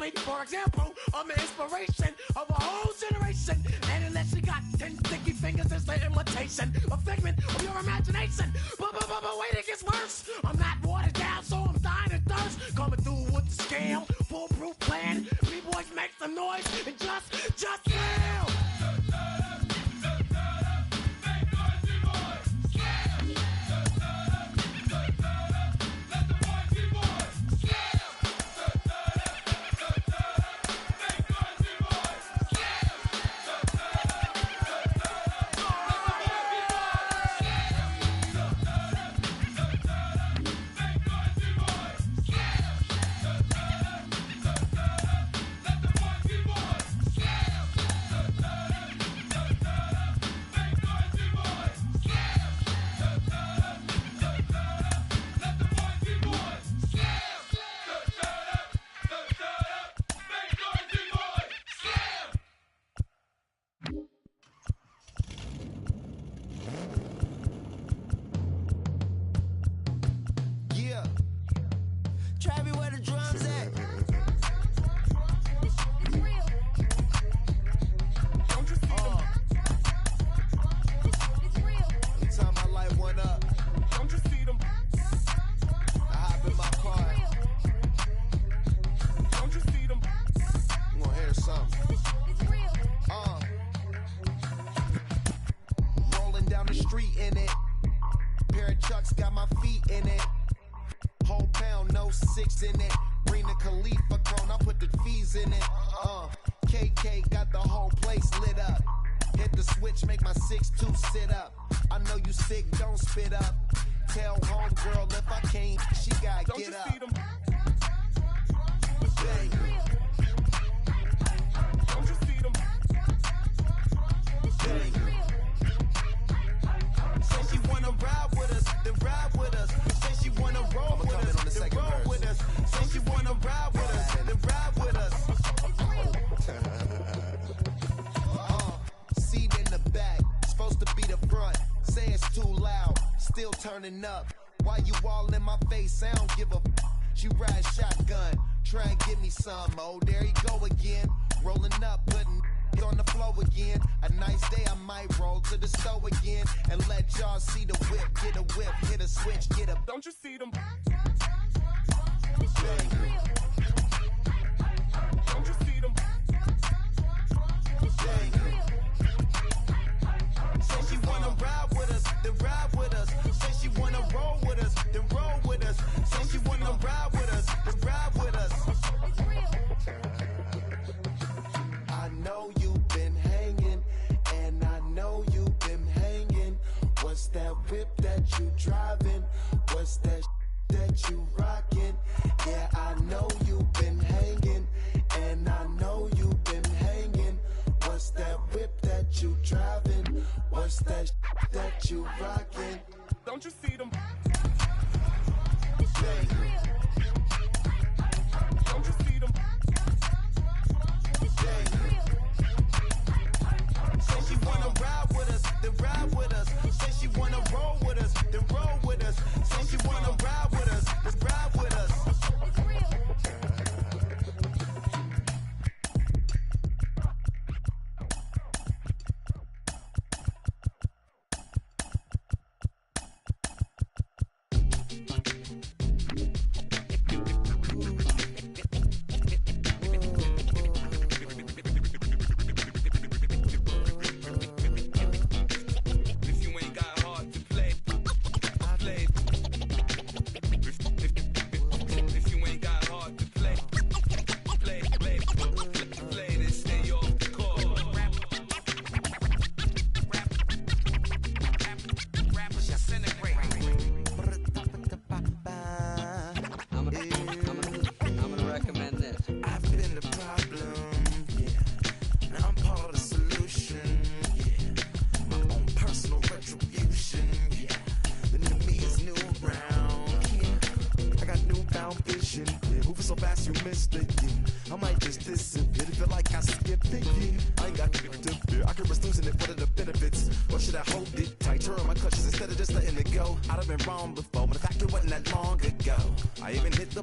me, for example, I'm an inspiration of a whole generation. And unless you got 10 sticky fingers, it's the imitation, a figment of your imagination. But wait, it gets worse. I'm not watered down, so I'm dying of thirst. Coming through with the scam, foolproof plan. B-boys make some noise and just yell. Turning up, why you all in my face? I don't give a she ride shotgun, try and give me some. Oh, there you go again, rolling up, putting it on the floor again. A nice day, I might roll to the stove again and let y'all see the whip. Get a whip, hit a switch, get a. Don't you see them? Don't you see them? Say she wanna ride with us, then ride with us. Say she wanna roll with us, then roll with us. Say she wanna ride with us, then ride with us. I know you've been hanging, and I know you've been hanging. What's that whip that you driving? What's that that you rocking? Yeah, I know you've been hanging, and I know you've been hanging. What's that whip that you driving? What's that that you rocking? Don't you see them? Don't you see them? Say she wanna ride with us, then ride with us. Say she wanna roll with us, then roll with us. Say she wanna ride with us, then ride with us.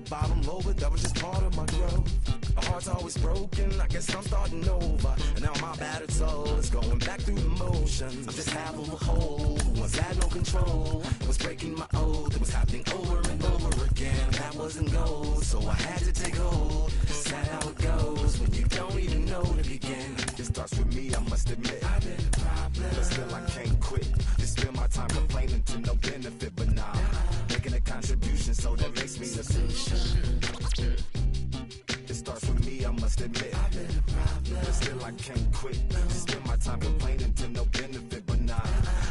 Bottom low, but that was just part of my growth. My heart's always broken, I guess I'm starting over. And now my battered soul is going back through the motions. I'm just half of a whole who once had no control. Was breaking my oath, it was happening over and over again. That wasn't gold, so I had to take hold. Sad how it goes when you don't even know to begin. It starts with me, I must admit. I've been a problem, but still I can't quit. Just spend my time complaining to no benefit, but nah, making a contribution, so that makes me the solution. It starts with me, I must admit. I've been a problem, but still I can't quit. Just spend my time complaining to no benefit, but nah,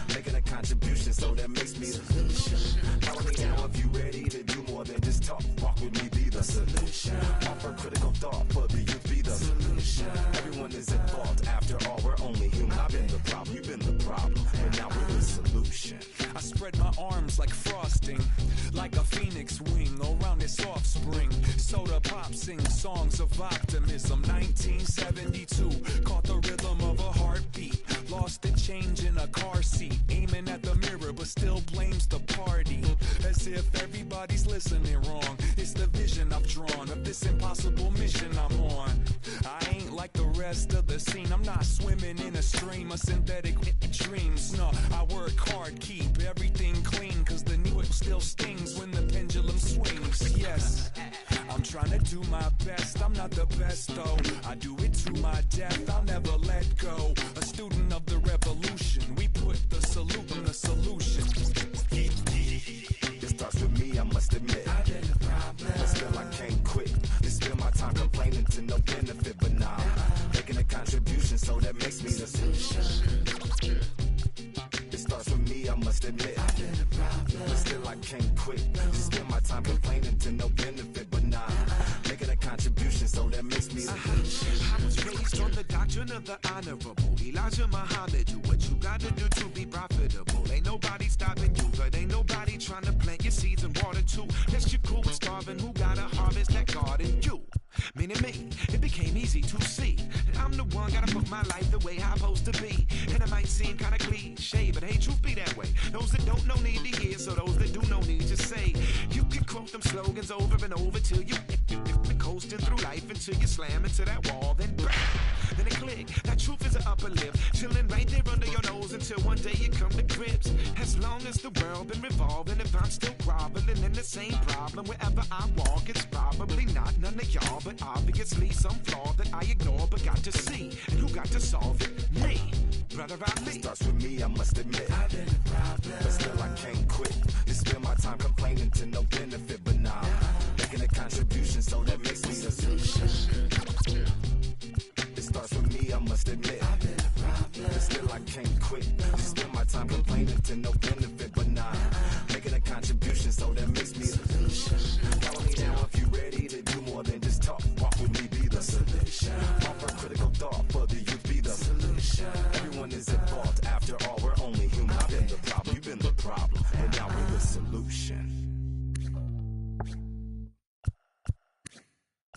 making a contribution, so that makes me the solution. Follow me now if you ready to do more than just talk. Walk with me, be the solution. Offer critical thought for the youth, be the solution. Everyone is at fault, after all, we're only human. I've been the problem, you've been the problem, and now we're the solution. I spread my arms like frosting, like a phoenix wing around its offspring. Soda pop sings songs of optimism. 1972, caught the rhythm of a heartbeat. Lost the change in a car seat, aiming at the mirror but still blames the party. As if everybody's listening wrong. It's the vision I've drawn of this impossible mission I'm on. I ain't like the rest of the scene. I'm not swimming in a stream of synthetic dreams. No, I work hard, keep everything clean, cause the new it still stings when the pendulum swings. Yes, I'm trying to do my best. I'm not the best though, I do it to my death. I'll never let go. A student of the revolution, we put the salute in the solution. It starts with me, I must admit. I've been a problem, but still I can't quit. Just spend my time complaining to no benefit, but nah, making a contribution, so that makes me the solution. It starts with me, I must admit. I've been a problem, but still I can't quit. Just spend my time complaining to no benefit, but nah, making a contribution, so that makes me the solution. I was raised on the doctrine of the honorable Elijah Muhammad. Do what you gotta do to be profitable. Ain't nobody stopping you, but ain't nobody trying to plant your seeds and water too. Unless you're cool with starving, who gotta harvest that garden? You. Meaning me, it became easy to see that I'm the one, gotta put my life the way I'm supposed to be. And it might seem kinda cliche, but hey, truth be that way. Those that don't know need to hear, so those that do know need to say. You can quote them slogans over and over till you coasting through life until you slam into that wall, then bang, then it click. That truth is an upper lip, chilling right there under your nose until one day you come to grips. As long as the world been revolving, if I'm still groveling in the same problem wherever I walk, it's probably not none of y'all, but obviously some flaw that I ignore but got to see. And who got to solve it? Me, brother Ali. It starts with me, I must admit. I've been a problem, but still I can't quit. Just spend my time complaining to no benefit, but nah, making a contribution, so that makes me the solution. It starts with me, I must admit. I've been a problem, but still I can't quit. Just spend my time complaining to no benefit, but nah, making a contribution, so that makes me the solution. Follow me now if you ready to do more than just talk. Walk with me, be the solution. Offer critical thought for the youth, be the solution. Everyone is at fault, after all, we're only human. I've been the problem, you've been the problem, and now we're the solution.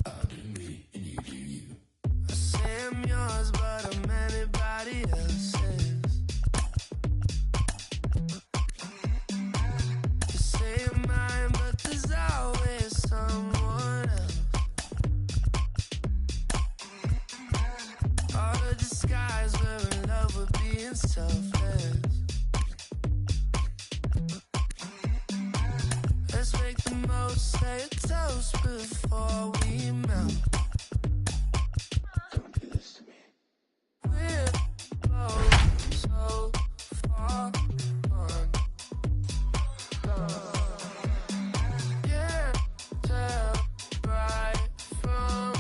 I say I'm yours, but I'm anybody else's. You say I'm mine, but there's always someone else. All the disguise, we're in love with being selfless. Let's make the most, say a toast before we melt. We're both so far gone. Can't tell right from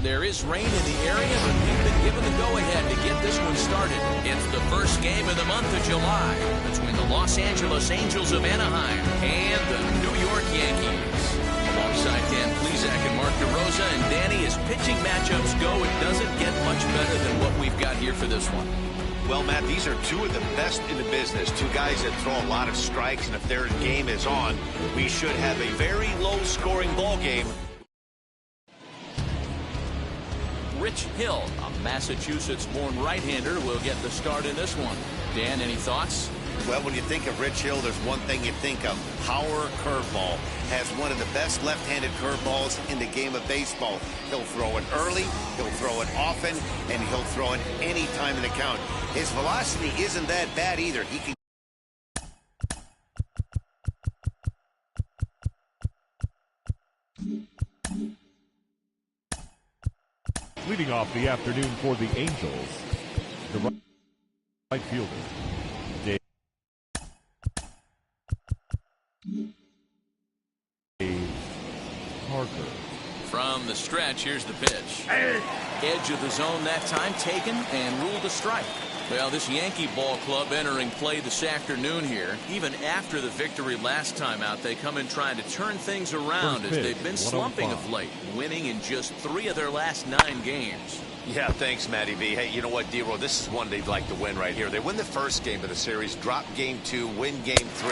There is rain in the area, but we've been given the go-ahead to get this one started. It's the first game of the month of July between the Los Angeles Angels of Anaheim and the New York Yankees. Alongside Dan Plesac and Mark DeRosa, and Danny, as pitching matchups go, it doesn't get much better than what we've got here for this one. Well, Matt, these are two of the best in the business. Two guys that throw a lot of strikes, and if their game is on, we should have a very low-scoring ball game. Rich Hill, a Massachusetts-born right-hander, will get the start in this one. Dan, any thoughts? Well, when you think of Rich Hill, there's one thing you think of. Power curveball. Has one of the best left-handed curveballs in the game of baseball. He'll throw it early, he'll throw it often, and he'll throw it any time in the count. His velocity isn't that bad either. He can... Leading off the afternoon for the Angels, the right fielder, Dave Parker. From the stretch, here's the pitch. Edge of the zone that time taken and ruled a strike. Well, this Yankee ball club entering play this afternoon here. Even after the victory last time out, they come in trying to turn things around as they've been slumping of late, winning in just 3 of their last 9 games. Yeah, thanks, Matty B. Hey, you know what, D-Roll? This is one they'd like to win right here. They win the first game of the series, drop game 2, win game 3.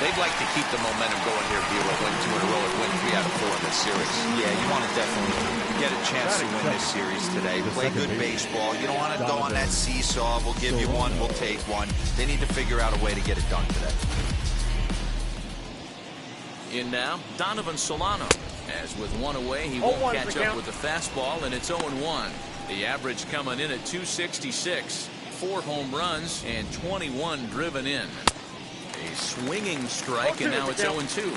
They'd like to keep the momentum going here, D-Roll. Win 2 in a row and win 3 out of 4 in this series. Yeah, you want to definitely get a chance to win this series today. Play good baseball. You don't want to go on that seesaw. We'll give you one, we'll take one. They need to figure out a way to get it done today. In now, Donovan Solano. As with 1 away, he won't catch up with the fastball, and it's 0-1. The average coming in at 266. 4 home runs and 21 driven in. A swinging strike, and now it's 0-2.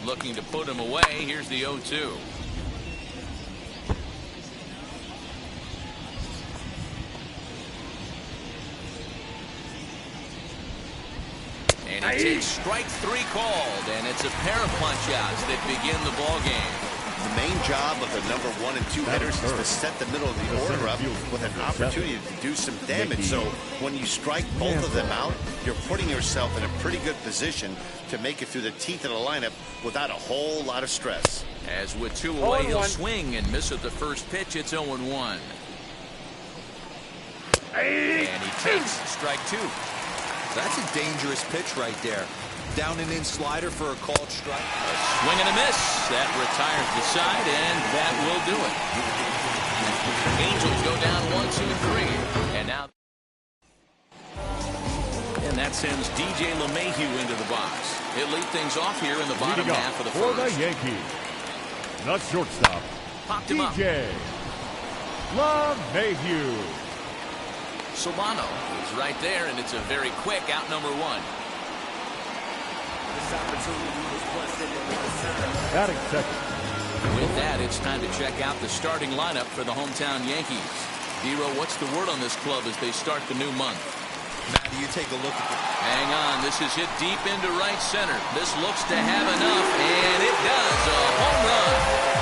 Looking to put him away. Here's the 0-2. And he takes strike 3 called, and it's a pair of punch-outs that begin the ball game. The main job of the number 1 and 2 hitters is to set the middle of the order up with an opportunity to do some damage. So when you strike both of them out, you're putting yourself in a pretty good position to make it through the teeth of the lineup without a whole lot of stress. As with 2 away, he'll swing and miss at the first pitch. It's 0-1. And he takes strike 2. That's a dangerous pitch right there. Down and in slider for a called strike. A swing and a miss. That retires the side, and that will do it. Angels go down 1-2-3. And now. And that sends DJ LeMahieu into the box. He'll lead things off here in the bottom half of the first. For the Yankees, the shortstop, DJ LeMahieu. Solano is right there, and it's a very quick out number 1. Batting second. With that, it's time to check out the starting lineup for the hometown Yankees. D-Row, what's the word on this club as they start the new month? Matty, you take a look at it. Hang on, this is hit deep into right center. This looks to have enough, and it does. A home run.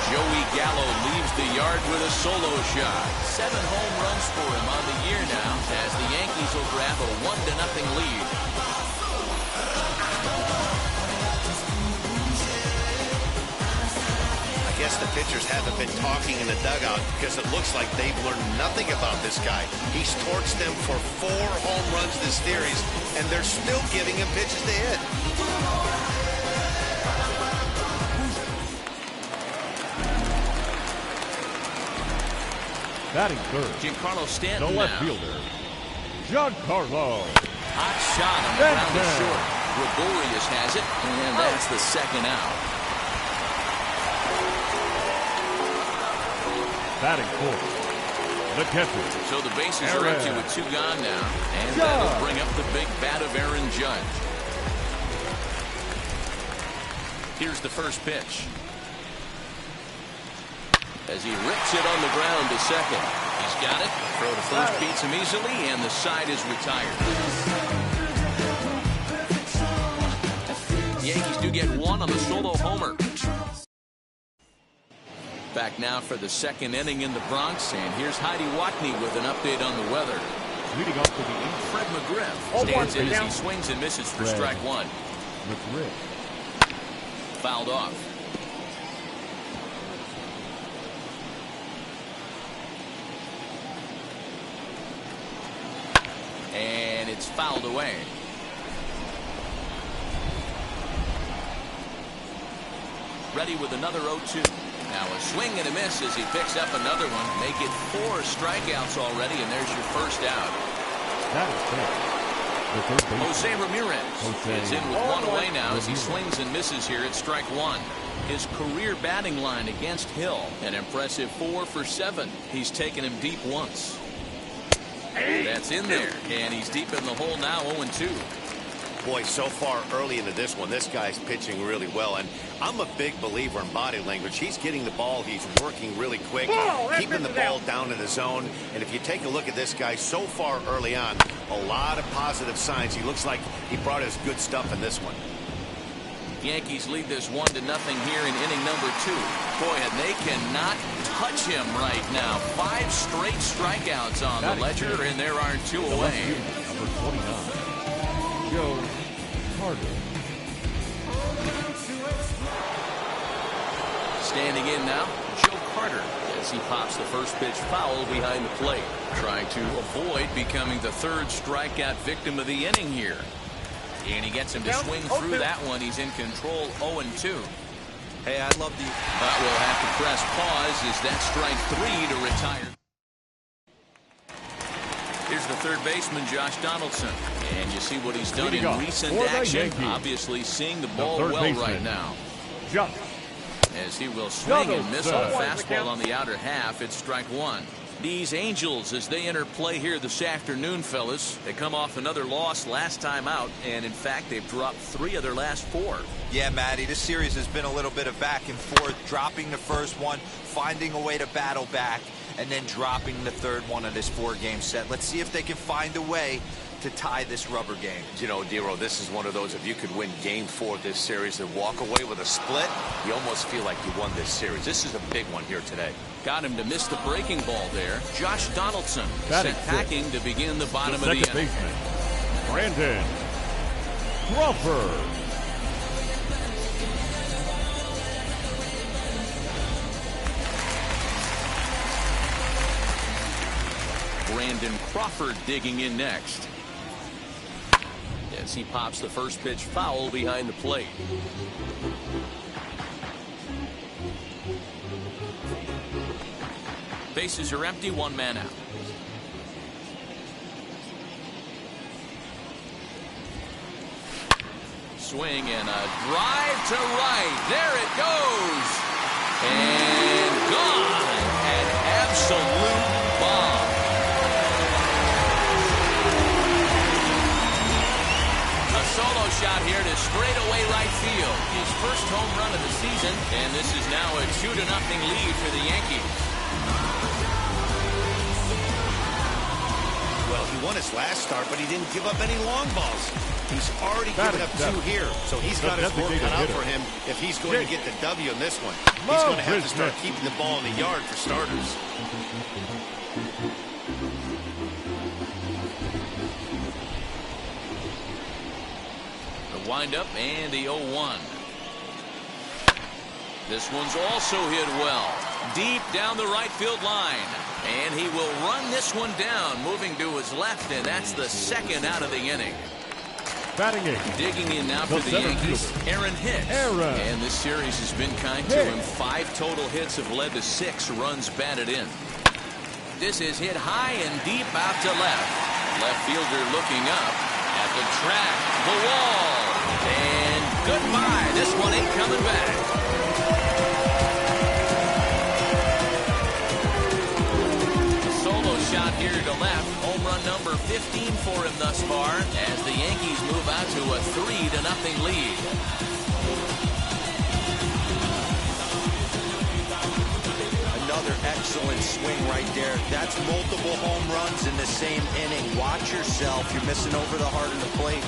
Joey Gallo leaves the yard with a solo shot. 7 home runs for him on the year now, as the Yankees will grab a 1-0 lead. I guess the pitchers haven't been talking in the dugout because it looks like they've learned nothing about this guy. He's torched them for 4 home runs this series, and they're still giving him pitches to hit. Batting third, Giancarlo Stanton the left now. fielder, Giancarlo. Hot shot on the ground to short. Gregorius has it, and that's the second out. Batting fourth, the catcher. So the bases are empty with 2 gone now, and that'll bring up the big bat of Aaron Judge. Here's the first pitch. As he rips it on the ground to second. He's got it. Throw to first beats him easily, and the side is retired. The Yankees do get 1 on the solo homer. Back now for the second inning in the Bronx, and here's Heidi Watney with an update on the weather. Leading off to the eighth, Fred McGriff stands in as he swings and misses for strike 1. McGriff. Fouled off. And it's fouled away. ready with another 0-2. Now a swing and a miss as he picks up another one. Make it 4 strikeouts already, and there's your first out. That is good. Jose Ramirez is in with 1 away now as he swings and misses here at strike 1. His career batting line against Hill, an impressive 4 for 7. He's taken him deep once. That's in there, and he's deep in the hole now, 0-2. Boy, so far early into this one, this guy's pitching really well, and I'm a big believer in body language. He's getting the ball, he's working really quick, keeping the ball down in the zone, and if you take a look at this guy so far early on, a lot of positive signs. He looks like he brought his good stuff in this one. Yankees lead this 1-0 here in inning number 2. Boy, and they cannot touch him right now. 5 straight strikeouts on the ledger, and there are 2 away. Number 29. Joe Carter. Standing in now, Joe Carter, as he pops the first pitch foul behind the plate, trying to avoid becoming the 3rd strikeout victim of the inning here. And he gets him to swing through that one. He's in control, 0-2. Hey, I love the... We'll have to press pause as that strike 3 to retire. Here's the third baseman, Josh Donaldson. And you see what he's done in recent action. Obviously seeing the ball well right now. As he will swing and miss on a fastball on the outer half. It's strike 1. These Angels, as they enter play here this afternoon, fellas, they come off another loss last time out, and in fact they've dropped 3 of their last 4. Yeah, Matty, this series has been a little bit of back and forth, dropping the first one, finding a way to battle back, and then dropping the third one of this 4-game set. Let's see if they can find a way to tie this rubber game. You know, Dero, this is one of those, if you could win game 4 of this series and walk away with a split, you almost feel like you won this series. This is a big one here today. Got him to miss the breaking ball there. Josh Donaldson sent packing to begin the bottom of the inning. Baseman, Brandon Crawford. Brandon Crawford digging in next. As he pops the first pitch foul behind the plate. Bases are empty, 1 man out. Swing and a drive to right. There it goes. And gone. An absolute bomb. A solo shot here to straightaway right field. His first home run of the season, and this is now a 2-0 lead for the Yankees. Well, he won his last start, but he didn't give up any long balls. He's already given up 2 here, so he's got his work cut out for him if he's going to get the W in this one. He's going to have to start keeping the ball in the yard for starters. The windup and the 0-1. This one's also hit well. Deep down the right field line. And he will run this one down, moving to his left, and that's the 2nd out of the inning. Batting in. Digging in now for the Yankees, Aaron Hicks. And this series has been kind to him. 5 total hits have led to 6 runs batted in. This is hit high and deep out to left. Left fielder looking up at the track, the wall. And goodbye. This one ain't coming back. Shot here to left. Home run number 15 for him thus far as the Yankees move out to a 3-0 lead. Another excellent swing right there. That's multiple home runs in the same inning. Watch yourself. You're missing over the heart of the plate.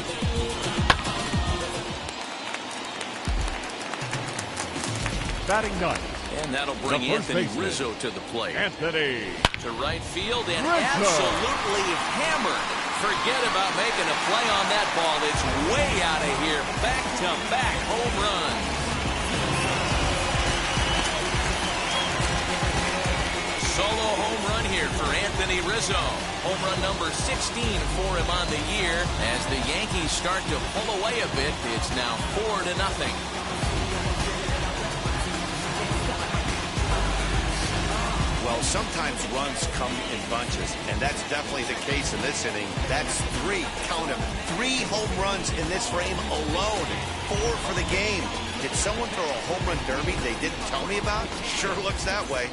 Batting 9. And that'll bring Anthony Rizzo to the plate. Anthony. To right field and absolutely hammered. Forget about making a play on that ball. It's way out of here. Back-to-back home runs. Solo home run here for Anthony Rizzo. Home run number 16 for him on the year. As the Yankees start to pull away a bit, it's now 4-0. Well, sometimes runs come in bunches, and that's definitely the case in this inning. That's 3, count them, 3 home runs in this frame alone. 4 for the game. Did someone throw a home run derby they didn't tell me about? Sure looks that way.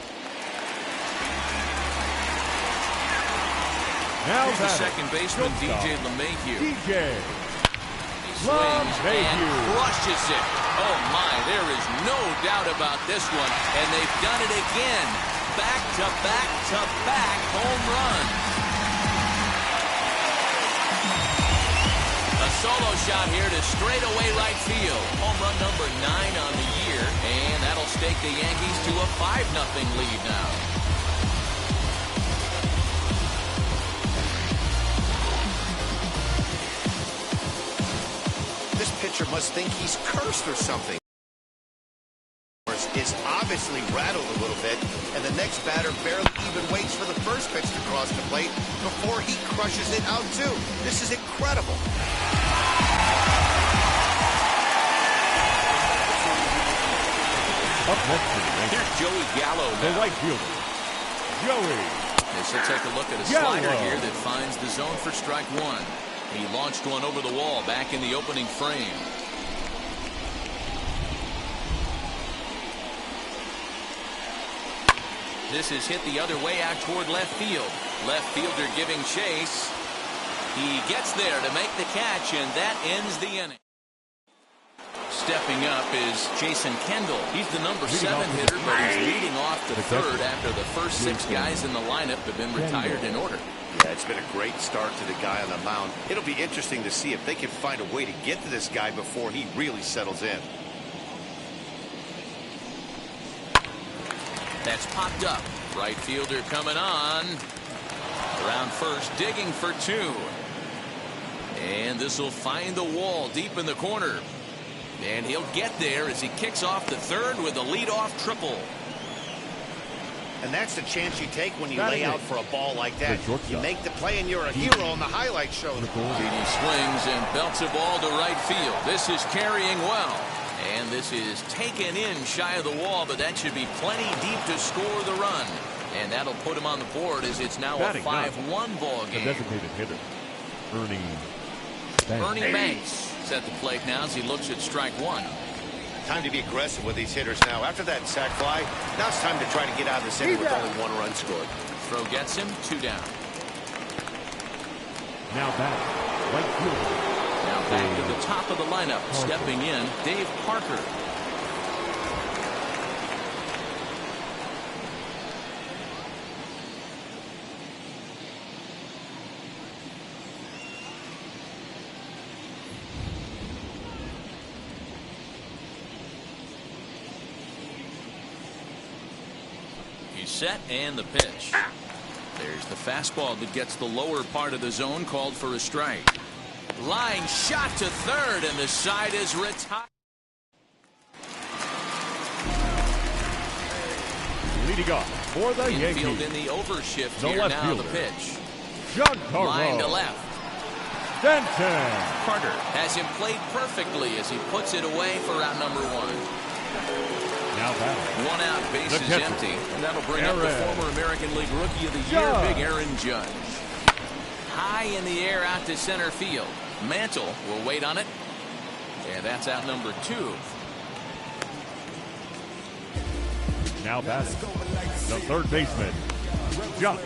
Now here's the second baseman, DJ LeMahieu. DJ He swings and crushes it. Oh, my, there is no doubt about this one. And they've done it again. Back-to-back-to-back home run. A solo shot here to straightaway right field. Home run number 9 on the year. And that'll stake the Yankees to a 5-0 lead now. This pitcher must think he's cursed or something. Is obviously rattled a little bit, and the next batter barely even waits for the first pitch to cross the plate before he crushes it out too. This is incredible. Up next, here's Joey Gallo now. The right fielder, Joey. This will take a look at a slider here that finds the zone for strike 1. He launched one over the wall back in the opening frame. This is hit the other way out toward left field. Left fielder giving chase. He gets there to make the catch, and that ends the inning. Stepping up is Jason Kendall. He's the number 7 hitter, but he's leading off the third after the first 6 guys in the lineup have been retired in order. Yeah, it's been a great start to the guy on the mound. It'll be interesting to see if they can find a way to get to this guy before he really settles in. That's popped up. Right fielder coming on. Around first, digging for 2. And this will find the wall deep in the corner. And he'll get there as he kicks off the third with a leadoff triple. And that's the chance you take when you lay out for a ball like that. You make the play and you're a hero on the highlight show. He swings and belts a ball to right field. This is carrying well. And this is taken in shy of the wall, but that should be plenty deep to score the run. And that'll put him on the board as it's now a 5-1 ball game. The designated hitter, Ernie Banks is at the plate now as he looks at strike 1. Time to be aggressive with these hitters now. After that sac fly, now it's time to try to get out of this inning with only 1 run scored. Throw gets him, 2 down. Now back, right fielder. Now back to the top of the lineup, stepping in, Dave Parker. He's set and the pitch. There's the fastball that gets the lower part of the zone, called for a strike. Line shot to third, and the side is retired. Leading off for the Yankees. Infield in the overshift the here left now. fielder, The pitch. Giancarlo Line to left. Stanton. Carter has him played perfectly as he puts it away for out number 1. Now batting. 1 out, bases empty, and that'll bring up the former American League Rookie of the Year, Big Aaron Judge. High in the air out to center field. Mantle will wait on it, and that's out number 2. Now batting, the third baseman, Josh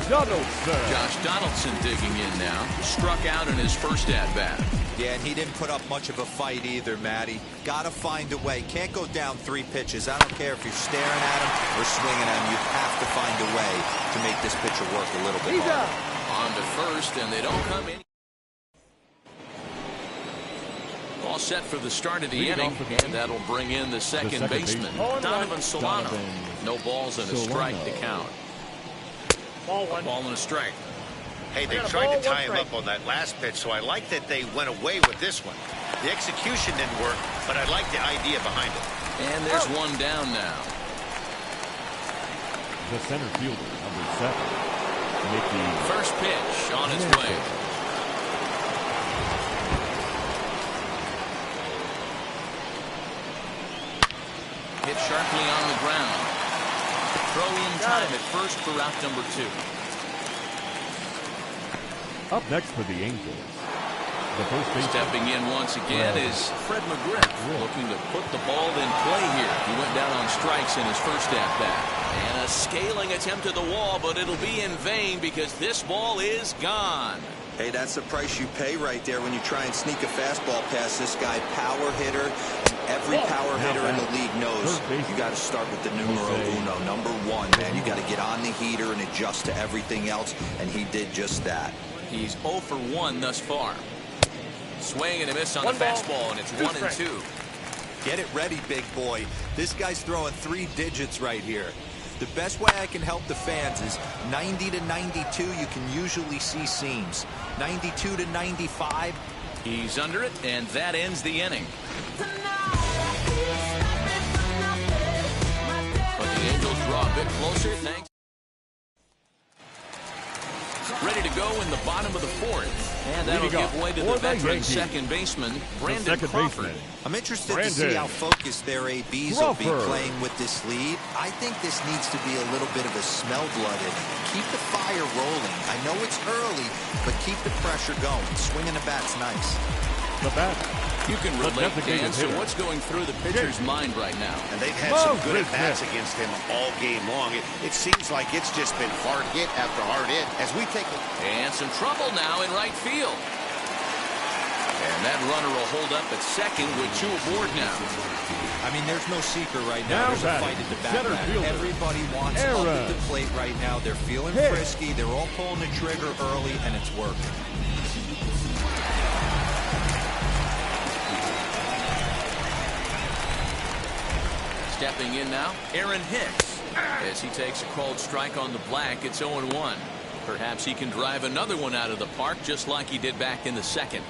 Donaldson. Josh Donaldson digging in now. Struck out in his first at-bat. Yeah, and he didn't put up much of a fight either, Matty. Got to find a way. Can't go down 3 pitches. I don't care if you're staring at him or swinging at him. You have to find a way to make this pitcher work a little bit harder. On to first, and they don't come in. All set for the start of the inning, and that'll bring in the second baseman, Donovan Solano. No balls and a strike to count. Ball and a strike. Hey, they tried to tie him up on that last pitch, so I like that they went away with this one. The execution didn't work, but I like the idea behind it. And there's 1 down now. The center fielder, number 7, Mickey. First pitch on its way. Hit sharply on the ground. throw in time at first for route number 2. Up next for the Angels, the first baseman. Stepping in once again is Fred McGriff, looking to put the ball in play here. He went down on strikes in his first at-bat. And a scaling attempt at the wall, but it'll be in vain because this ball is gone. Hey, that's the price you pay right there when you try and sneak a fastball past this guy. Power hitter. And every power hitter in the league knows you got to start with the numero uno, number 1, man. You got to get on the heater and adjust to everything else, and he did just that. He's 0 for 1 thus far. Swing and a miss on the fastball, and it's 1-2. Get it ready, big boy. This guy's throwing 3 digits right here. The best way I can help the fans is 90 to 92, you can usually see seams. 92 to 95. He's under it, and that ends the inning. But the Angels draw a bit closer, thanks. Ready to go in the bottom of the 4th. And that'll give way to the veteran second baseman, Brandon Crawford. I'm interested to see how focused their ABs will be playing with this lead. I think this needs to be a little bit of a smell-blooded. Keep the fire rolling. I know it's early, but keep the pressure going. Swinging the bat's nice. The bat. You can relate, Dan, so what's going through the pitcher's mind right now? And they've had some good at-bats against him all game long. It seems like it's just been hard hit after hard hit. As we take and some trouble now in right field. And that runner will hold up at second with 2 aboard now. I mean, there's no secret right now. There's a fight at the bat. Everybody wants up at the plate right now. They're feeling frisky. They're all pulling the trigger early, and it's working. Stepping in now, Aaron Hicks. As he takes a called strike on the black, it's 0-1. Perhaps he can drive another one out of the park just like he did back in the second.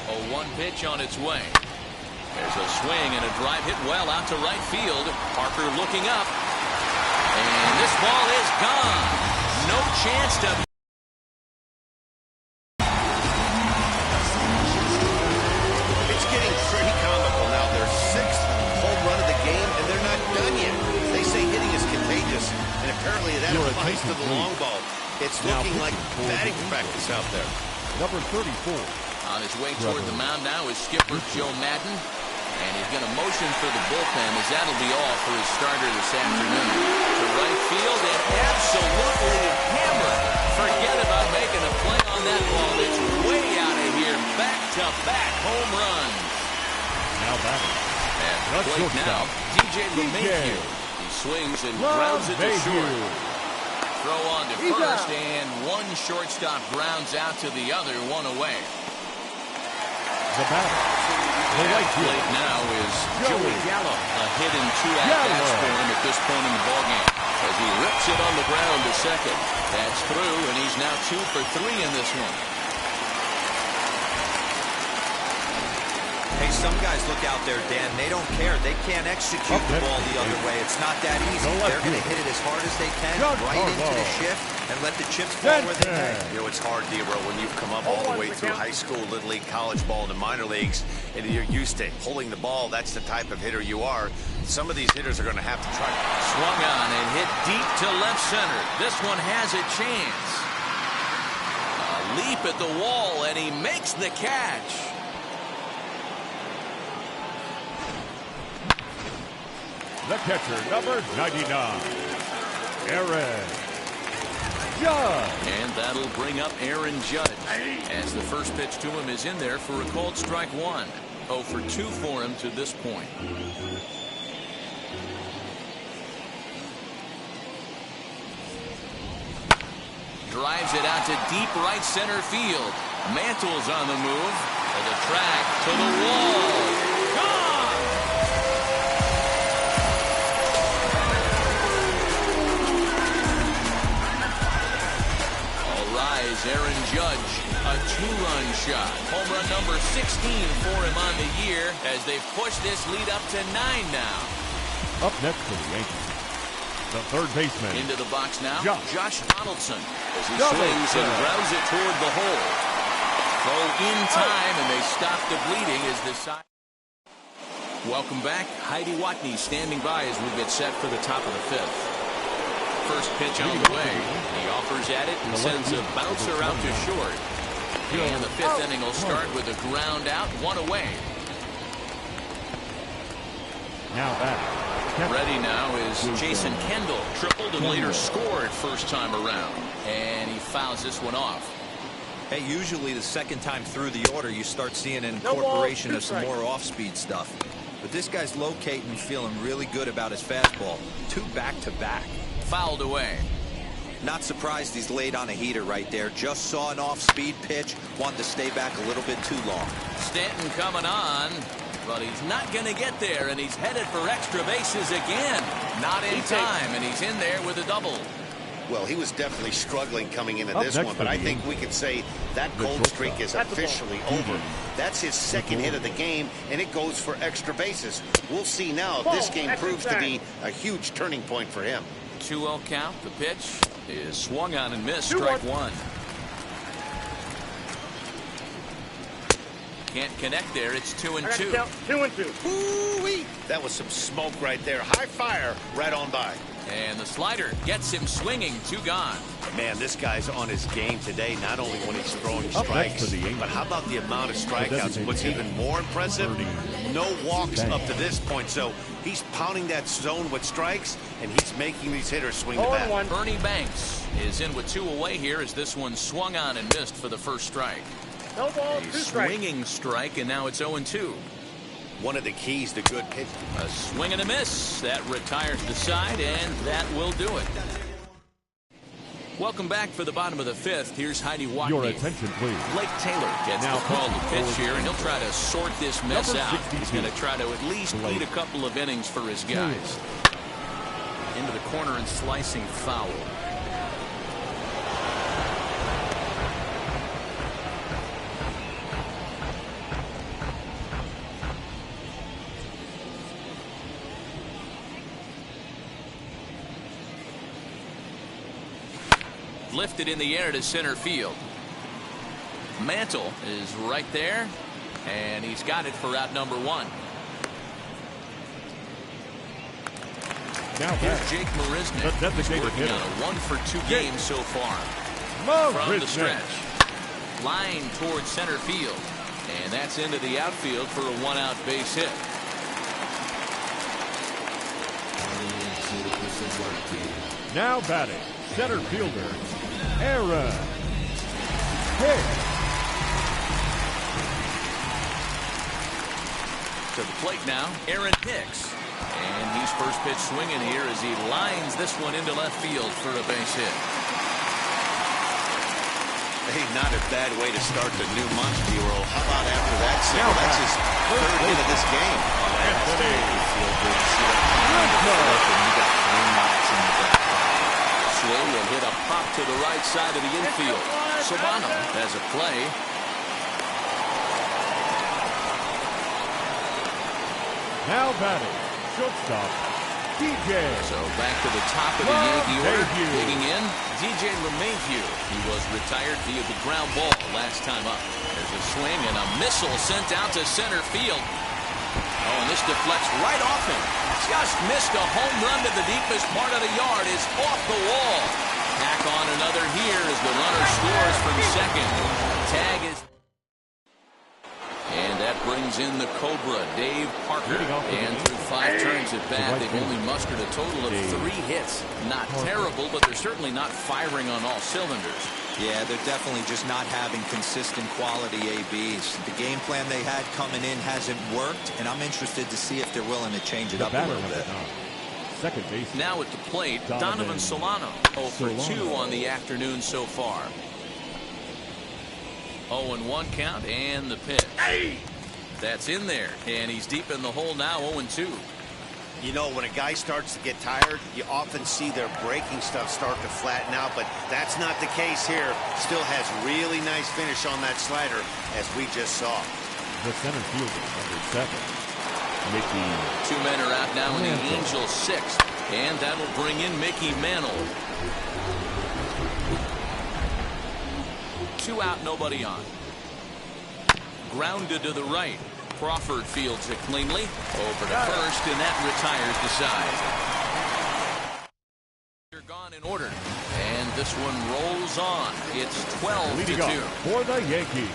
A 1 pitch on its way. There's a swing and a drive hit well out to right field. Parker looking up. And this ball is gone. No chance to... Apparently that applies to the long ball. It's looking like batting practice out there. Number 34. On his way toward the mound now is skipper Joe Madden. And he's going to motion for the bullpen as that'll be all for his starter this afternoon. To right field and absolutely hammered. Forget about making a play on that ball. It's way out of here. Back-to-back home runs. Now back. At the plate now, DJ LeMahieu. Swings and grounds it to short. Throw on to first, and one shortstop grounds out to the other, 1 away. The batter. The right plate now is Joey Gallo. A hit in 2 at-bats for him at this point in the ballgame. As he rips it on the ground to second. That's through, and he's now 2 for 3 in this one. Hey, some guys look out there, Dan. They don't care. They can't execute the ball the other way. It's not that easy. They're going to hit it as hard as they can, right into the shift, and let the chips fall where they may. You know, it's hard, Dero, when you've come up all the way through high school, little league, college ball, and the minor leagues, and you're used to pulling the ball. That's the type of hitter you are. Some of these hitters are going to have to try. Swung on and hit deep to left center. This one has a chance. A leap at the wall, and he makes the catch. The catcher, number 99, Aaron Judge. And that'll bring up Aaron Judge. As the first pitch to him is in there for a called strike 1. 0 for 2 for him to this point. Drives it out to deep right center field. Mantle's on the move. To the track, to the wall. Aaron Judge, a 2-run shot. Home run number 16 for him on the year as they've pushed this lead up to 9 now. Up next for the Yankees, the third baseman. Into the box now, Josh Donaldson. As he swings and grounds it toward the hole. Throw in time, and they stop the bleeding as the side. Welcome back. Heidi Watney standing by as we get set for the top of the fifth. First pitch on the way. He offers at it and sends a bouncer out to short. And the fifth inning will start with a ground out, one away. Now back. Ready now is Jason Kendall. Tripled and later scored first time around. And he fouls this one off. Hey, usually the second time through the order, you start seeing an incorporation of some more off-speed stuff. But this guy's locating and feeling really good about his fastball. 2 back-to-back. Fouled away. Not surprised he's laid on a heater right there. Just saw an off-speed pitch. Wanted to stay back a little bit too long. Stanton coming on. But he's not going to get there, and he's headed for extra bases again. Not in time, and he's in there with a double. Well, he was definitely struggling coming into this one, but I think we could say that cold streak is officially over. That's his second hit of the game, and it goes for extra bases. We'll see now if this game proves to be a huge turning point for him. 2-0 count. The pitch is swung on and missed. Strike one. Can't connect there. It's 2-2. 2-2. Ooh-wee. That was some smoke right there. High fire right on by. And the slider gets him swinging. 2 gone. Man, this guy's on his game today, not only when he's throwing strikes, but how about the amount of strikeouts? What's even more impressive, no walks up to this point. So he's pounding that zone with strikes, and he's making these hitters swing the bat. Ernie Banks is in with 2 away here as this one swung on and missed for the first strike. No ball, a swinging strike, and now it's 0-2. One of the keys to good pitch. A swing and a miss. That retires the side, and that will do it. Welcome back for the bottom of the fifth. Here's Heidi Watney. Your attention, please. Blake Taylor gets the call to pitch here, and he'll try to sort this mess out. He's going to try to at least lead a couple of innings for his guys. Into the corner and slicing foul. Lifted in the air to center field. Mantle is right there, and he's got it for out number 1. Now here's Jake Marisnick. He's working on a 1-for-2 game so far. From the stretch. Line towards center field, and that's into the outfield for a 1-out base hit. Now batting, center fielder, Aaron Hicks. To the plate now, Aaron Hicks. And he's first pitch swinging here as he lines this one into left field for a base hit. Hey, not a bad way to start the new month, D-Roll. How about after that single? That's his third hit of this game. Swing and hit a pop to the right side of the infield. Solano has a play. Now batting, shortstop, DJ. So back to the top of the Yankee order. Digging in, DJ LeMahieu. He was retired via the ground ball last time up. There's a swing and a missile sent out to center field. Oh, and this deflects right off him. Just missed a home run to the deepest part of the yard. Is off the wall. Tack on another here as the runner scores from second. Tag is... And that brings in the Cobra, Dave Parker. And through 5 turns at bat, they've only mustered a total of 3 hits. Not terrible, but they're certainly not firing on all cylinders. Yeah, they're definitely just not having consistent quality ABs. The game plan they had coming in hasn't worked, and I'm interested to see if they're willing to change it up a little bit. Second base. Now at the plate, Donovan Solano. 0 for 2 on the afternoon so far. 0-1 count, and the pitch. That's in there, and he's deep in the hole now, 0-2. You know, when a guy starts to get tired, you often see their breaking stuff start to flatten out, but that's not the case here. Still has really nice finish on that slider, as we just saw. The center fielder, number 7, Mickey. 2 men are out now in the Angels' 6th, and that'll bring in Mickey Mantle. 2 out, nobody on. Grounded to the right. Crawford fields it cleanly over to first, and that retires the side. They're gone in order, and this one rolls on. It's 12-2 for the Yankees.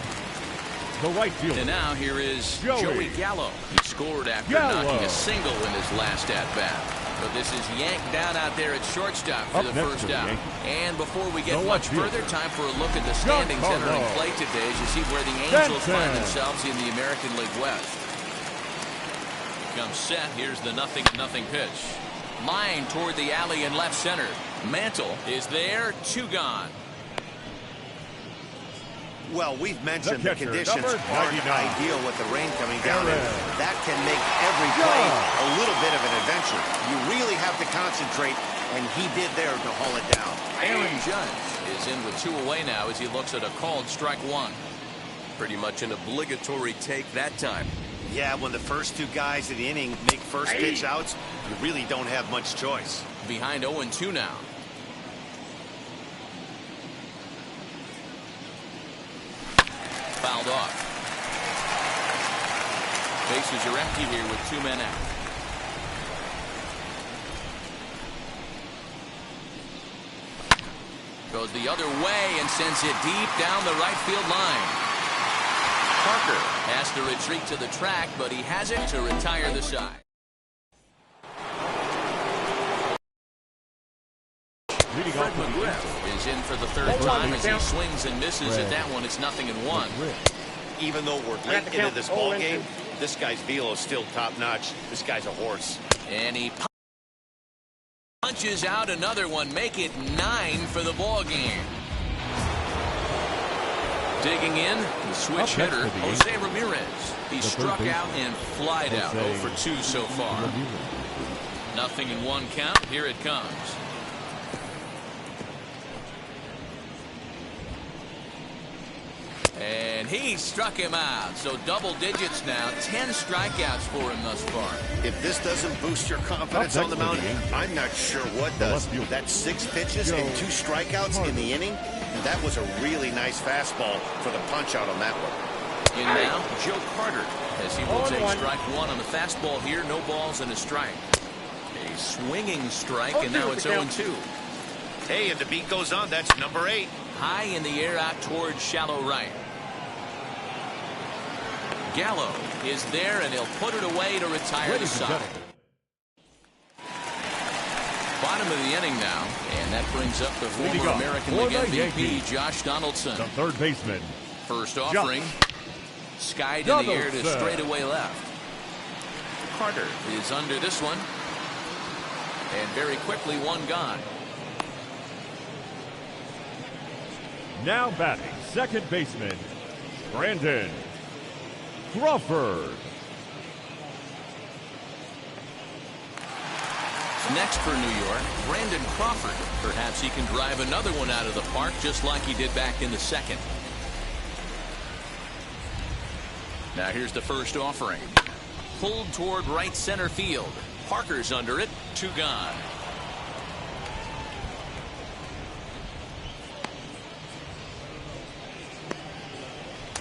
The right fielder. And now here is Joey Gallo. He scored after knocking a single in his last at-bat. But this is yanked down out there at shortstop for the first out. And before we get much further, time for a look at the standings entering play today as you see where the Angels find themselves in the American League West. Comes set. Here's the 0-0 pitch. Line toward the alley in left center. Mantle is there. 2 gone. Well, we've mentioned the conditions aren't ideal with the rain coming down, and that can make every play a little bit of an adventure. You really have to concentrate, and he did there to haul it down. Aaron Judge is in with 2 away now as he looks at a called strike 1. Pretty much an obligatory take that time. Yeah, when the first 2 guys in the inning make first pitch outs, you really don't have much choice. Behind 0-2 now. Fouled off. Bases are empty here with 2 men out. Goes the other way and sends it deep down the right field line. Parker has to retreat to the track, but he has it to retire the side. Fred McGriff is in for the 3rd time as he swings and misses at that one. It's 0-1. Even though we're late into this ball game, this guy's velo is still top notch. This guy's a horse. And he punches out another one, make it 9 for the ball game. Digging in, the switch hitter, Jose Ramirez. He struck out and flied out. 0 for 2 so far. 0-1 count. Here it comes. And he struck him out. So double digits now. 10 strikeouts for him thus far. If this doesn't boost your confidence on the mound, I'm not sure what does. That's 6 pitches and 2 strikeouts in the inning. And that was a really nice fastball for the punch out on that one. In now, Joe Carter, as he will take strike 1 on the fastball here. No balls and a strike. A swinging strike, and now it's 0-2. Hey, and the beat goes on. That's number 8. High in the air out towards shallow right. Gallo is there, and he'll put it away to retire the side. Bottom of the inning now, and that brings up the former American League MVP, Josh Donaldson. The 3rd baseman. First offering, skied in the air to straightaway left. Carter is under this one, and very quickly 1 gone. Now batting, 2nd baseman, Brandon Crawford. Next for New York, Brandon Crawford. Perhaps he can drive another one out of the park just like he did back in the 2nd. Now here's the first offering. Pulled toward right center field. Parker's under it. 2 gone.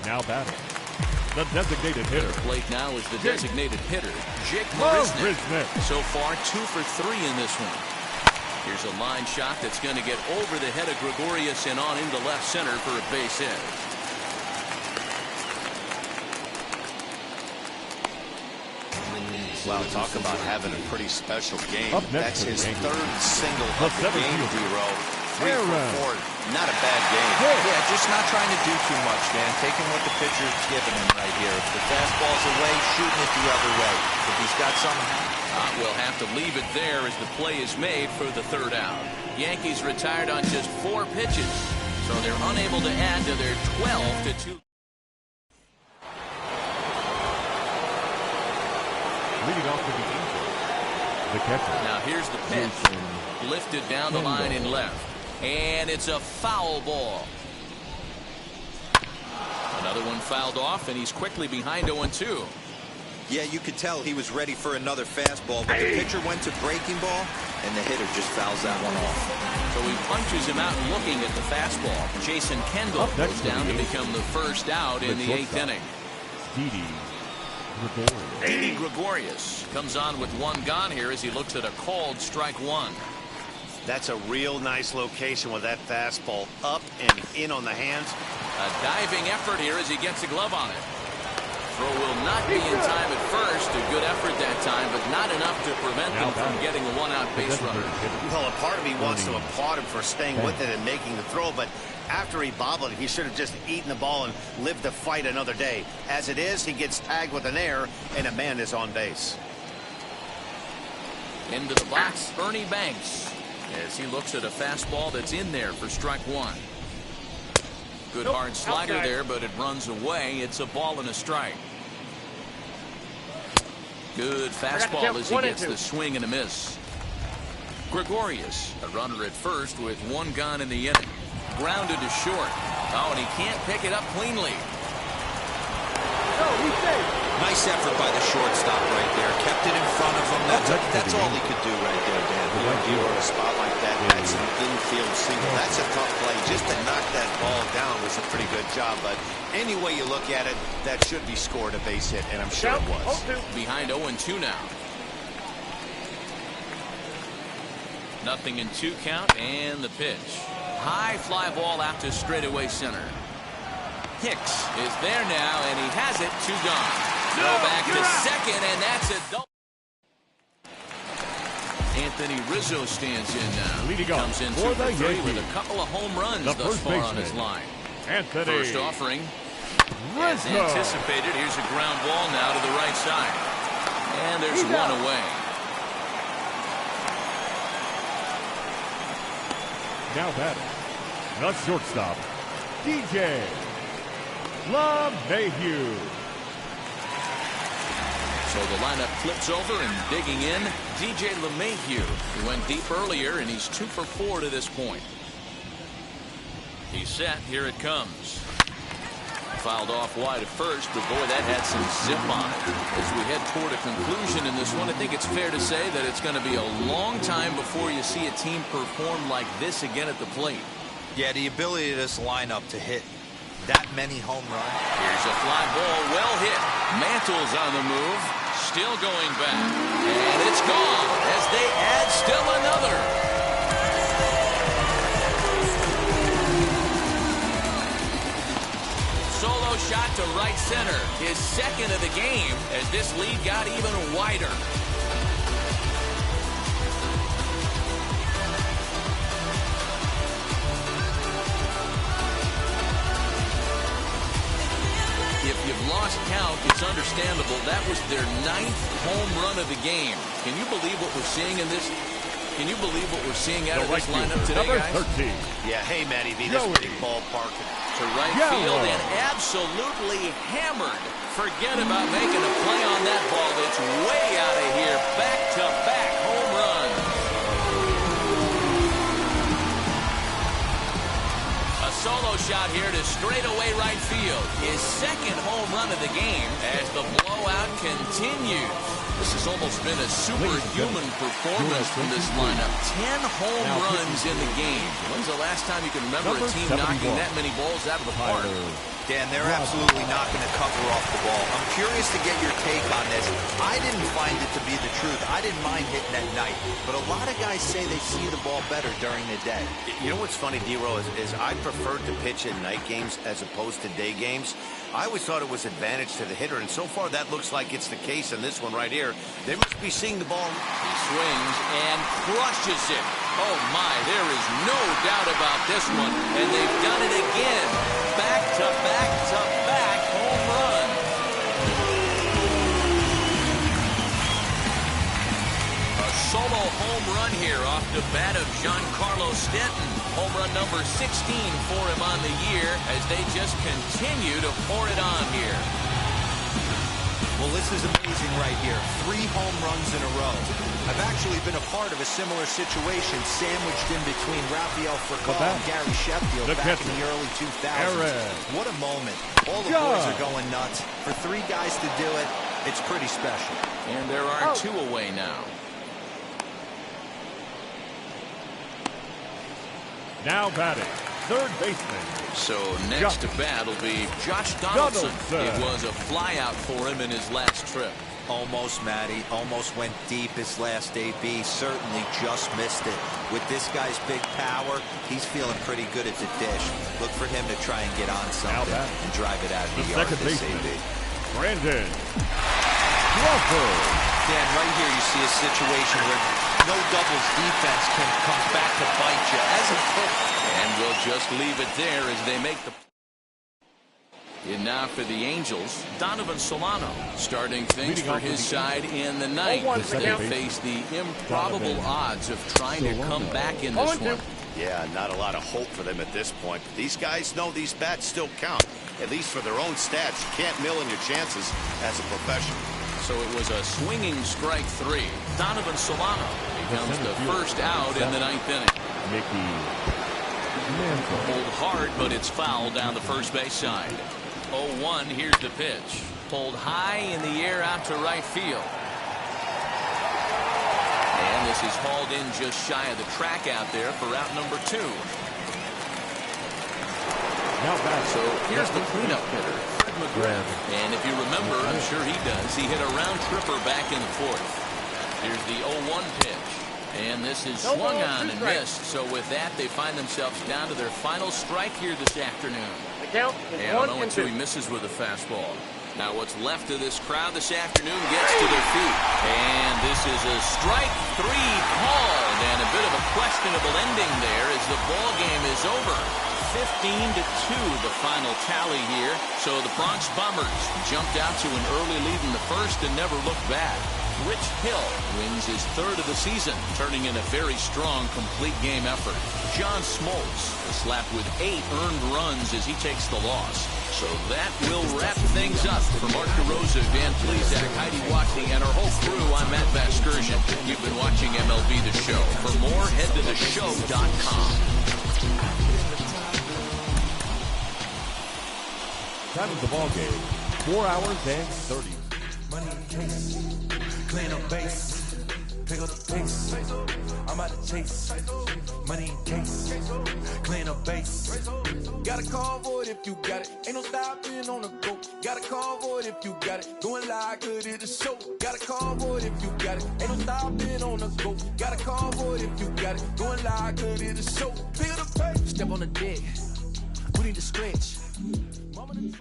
Now batting, the designated hitter. At the plate now is the designated hitter, Jake Marisnick. So far, 2 for 3 in this one. Here's a line shot that's going to get over the head of Gregorius and on into left center for a base hit. Wow, talk about having a pretty special game. That's his 3rd single of the game, D-Row. 3 for 4. Not a bad game. Yeah, just not trying to do too much, man. Taking what the pitcher's giving him right here. If the fastball's away, shooting it the other way. If he's got something, we'll have to leave it there as the play is made for the 3rd out. Yankees retired on just 4 pitches, so they're unable to add to their 12-2. Leading off to the Angels, the catcher. Now here's the pitch. Lifted down the line in left. And it's a foul ball. Another one fouled off, and he's quickly behind 0-2. Yeah, you could tell he was ready for another fastball, but the pitcher went to breaking ball, and the hitter just fouls that one off. So he punches him out looking at the fastball. Jason Kendall goes down to become the first out in the 8th inning. Didi Didi Gregorius comes on with one gone here as he looks at a called strike one. That's a real nice location with that fastball up and in on the hands. A diving effort here as he gets a glove on it. Throw will not be in time at first. A good effort that time, but not enough to prevent them from getting a one-out base runner. Well, a part of me wants to applaud him for staying with it and making the throw, but after he bobbled, he should have just eaten the ball and lived to fight another day. As it is, he gets tagged with an error, and a man is on base. Into the box, Ernie Banks, as he looks at a fastball that's in there for strike one. Good hard slider there, but it runs away. It's a ball and a strike. Good fastball as he gets the swing and a miss. Gregorius, a runner at first with one gone in the inning. Grounded to short. Oh, and he can't pick it up cleanly. Nice effort by the shortstop right there. Kept it in front of him. That's all he could do right there, Dan. When you're in a spot like that, that's an infield single. That's a tough play. Just to knock that ball down was a pretty good job. But any way you look at it, that should be scored a base hit, and I'm sure it was. Behind 0-2 now. 0-2 count, and the pitch. High fly ball out to straightaway center. Hicks is there now, and he has it. 2 gone. Go back to second, and that's a double. Anthony Rizzo stands in now. Comes in 2 for 3 with a couple of home runs thus far on his line. First offering. As anticipated, here's a ground ball now to the right side. And there's one away. Now batting, the shortstop, DJ LeMahieu. So the lineup flips over and digging in, DJ LeMahieu. He went deep earlier, and he's 2 for 4 to this point. He's set. Here it comes. Fouled off wide at first, but boy, that had some zip on it. As we head toward a conclusion in this one, I think it's fair to say that it's going to be a long time before you see a team perform like this again at the plate. Yeah, the ability of this lineup to hit that many home runs. Here's a fly ball, well hit. Mantle's on the move, still going back. And it's gone as they add still another. Solo shot to right center, his second of the game, as this lead got even wider. If you've lost count, it's understandable. That was their 9th home run of the game. Can you believe what we're seeing in this? Can you believe what we're seeing out of this lineup today, guys? 13. Yeah, hey, Matty V, this big ballpark. To right field and absolutely hammered. Forget about making a play on that ball. That's way out of here. Back-to-back home runs. A solo shot here to straightaway right field. His second home run of the game as the blowout continues. This has almost been a superhuman performance from this lineup. 10 home runs in the game. When's the last time you can remember a team knocking that many balls out of the park? Dan, they're absolutely not going to cover off the ball. I'm curious to get your take on this. I didn't find it to be the truth. I didn't mind hitting at night. But a lot of guys say they see the ball better during the day. You know what's funny, D-Row, is I preferred to pitch in night games as opposed to day games. I always thought it was advantage to the hitter, and so far that looks like it's the case in this one right here. They must be seeing the ball. He swings and crushes it. Oh, my, there is no doubt about this one. And they've done it again. Back-to-back-to-back home run. A solo home run here off the bat of Giancarlo Stanton. Home run number 16 for him on the year as they just continue to pour it on here. Well, this is amazing right here. 3 home runs in a row. I've actually been a part of a similar situation sandwiched in between Rafael Furcal and Gary Sheffield back in the early 2000s. What a moment. All the boys are going nuts. For 3 guys to do it, it's pretty special. And there are 2 away now. Now batting, third baseman. So next to bat will be Josh Donaldson. It was a flyout for him in his last trip. Almost, Matty. Almost went deep his last AB. Certainly just missed it. With this guy's big power, he's feeling pretty good at the dish. Look for him to try and get on something and drive it out of the yard this AB. Brandon Crawford. Dan, right here you see a situation where no doubles defense can come back to bite you as a pitcher. And we'll just leave it there as they make the... And now for the Angels, Donovan Solano starting things for his side in the ninth. They face the improbable odds of trying to come back in this one. Yeah, not a lot of hope for them at this point. But these guys know these bats still count, at least for their own stats. You can't mill in your chances as a professional. So it was a swinging strike 3. Donovan Solano becomes the first out in the ninth inning. Pulled hard, but it's foul down the first base side. 0-1, here's the pitch. Pulled high in the air out to right field. And this is hauled in just shy of the track out there for out number 2. So here's the cleanup hitter, Fred McGrath. And if you remember, I'm sure he does, he hit a round tripper back in the 4th. Here's the 0-1 pitch. And this is swung on and missed. So with that, they find themselves down to their final strike here this afternoon. Count is 1-2. He misses with a fastball. Now what's left of this crowd this afternoon gets to their feet. And this is a strike 3 called. And a bit of a questionable ending there as the ball game is over. 15-2 the final tally here. So the Bronx Bombers jumped out to an early lead in the first and never looked back. Rich Hill wins his 3rd of the season, turning in a very strong complete game effort. John Smoltz is slapped with 8 earned runs as he takes the loss. So that will wrap things up. For Mark DeRosa, Dan Plesac, Heidi Watney, and our whole crew, I'm Matt Vasgersian. You've been watching MLB The Show. For more, head to theshow.com. Time of the ball game, 4 hours and 30. Money in case, clean up base, pick up the pace. I'm out to chase. Money in case, clean up base. Got a call for it if you got it. Ain't no stopping on the go. Got a call for it if you got it. Going live, good at the show. Got a call for it if you got it. Ain't no stopping on the go. Got a call for it if you got it. Going live, good at the show. Pick up the pace. Step on the deck. We need to stretch. Mama the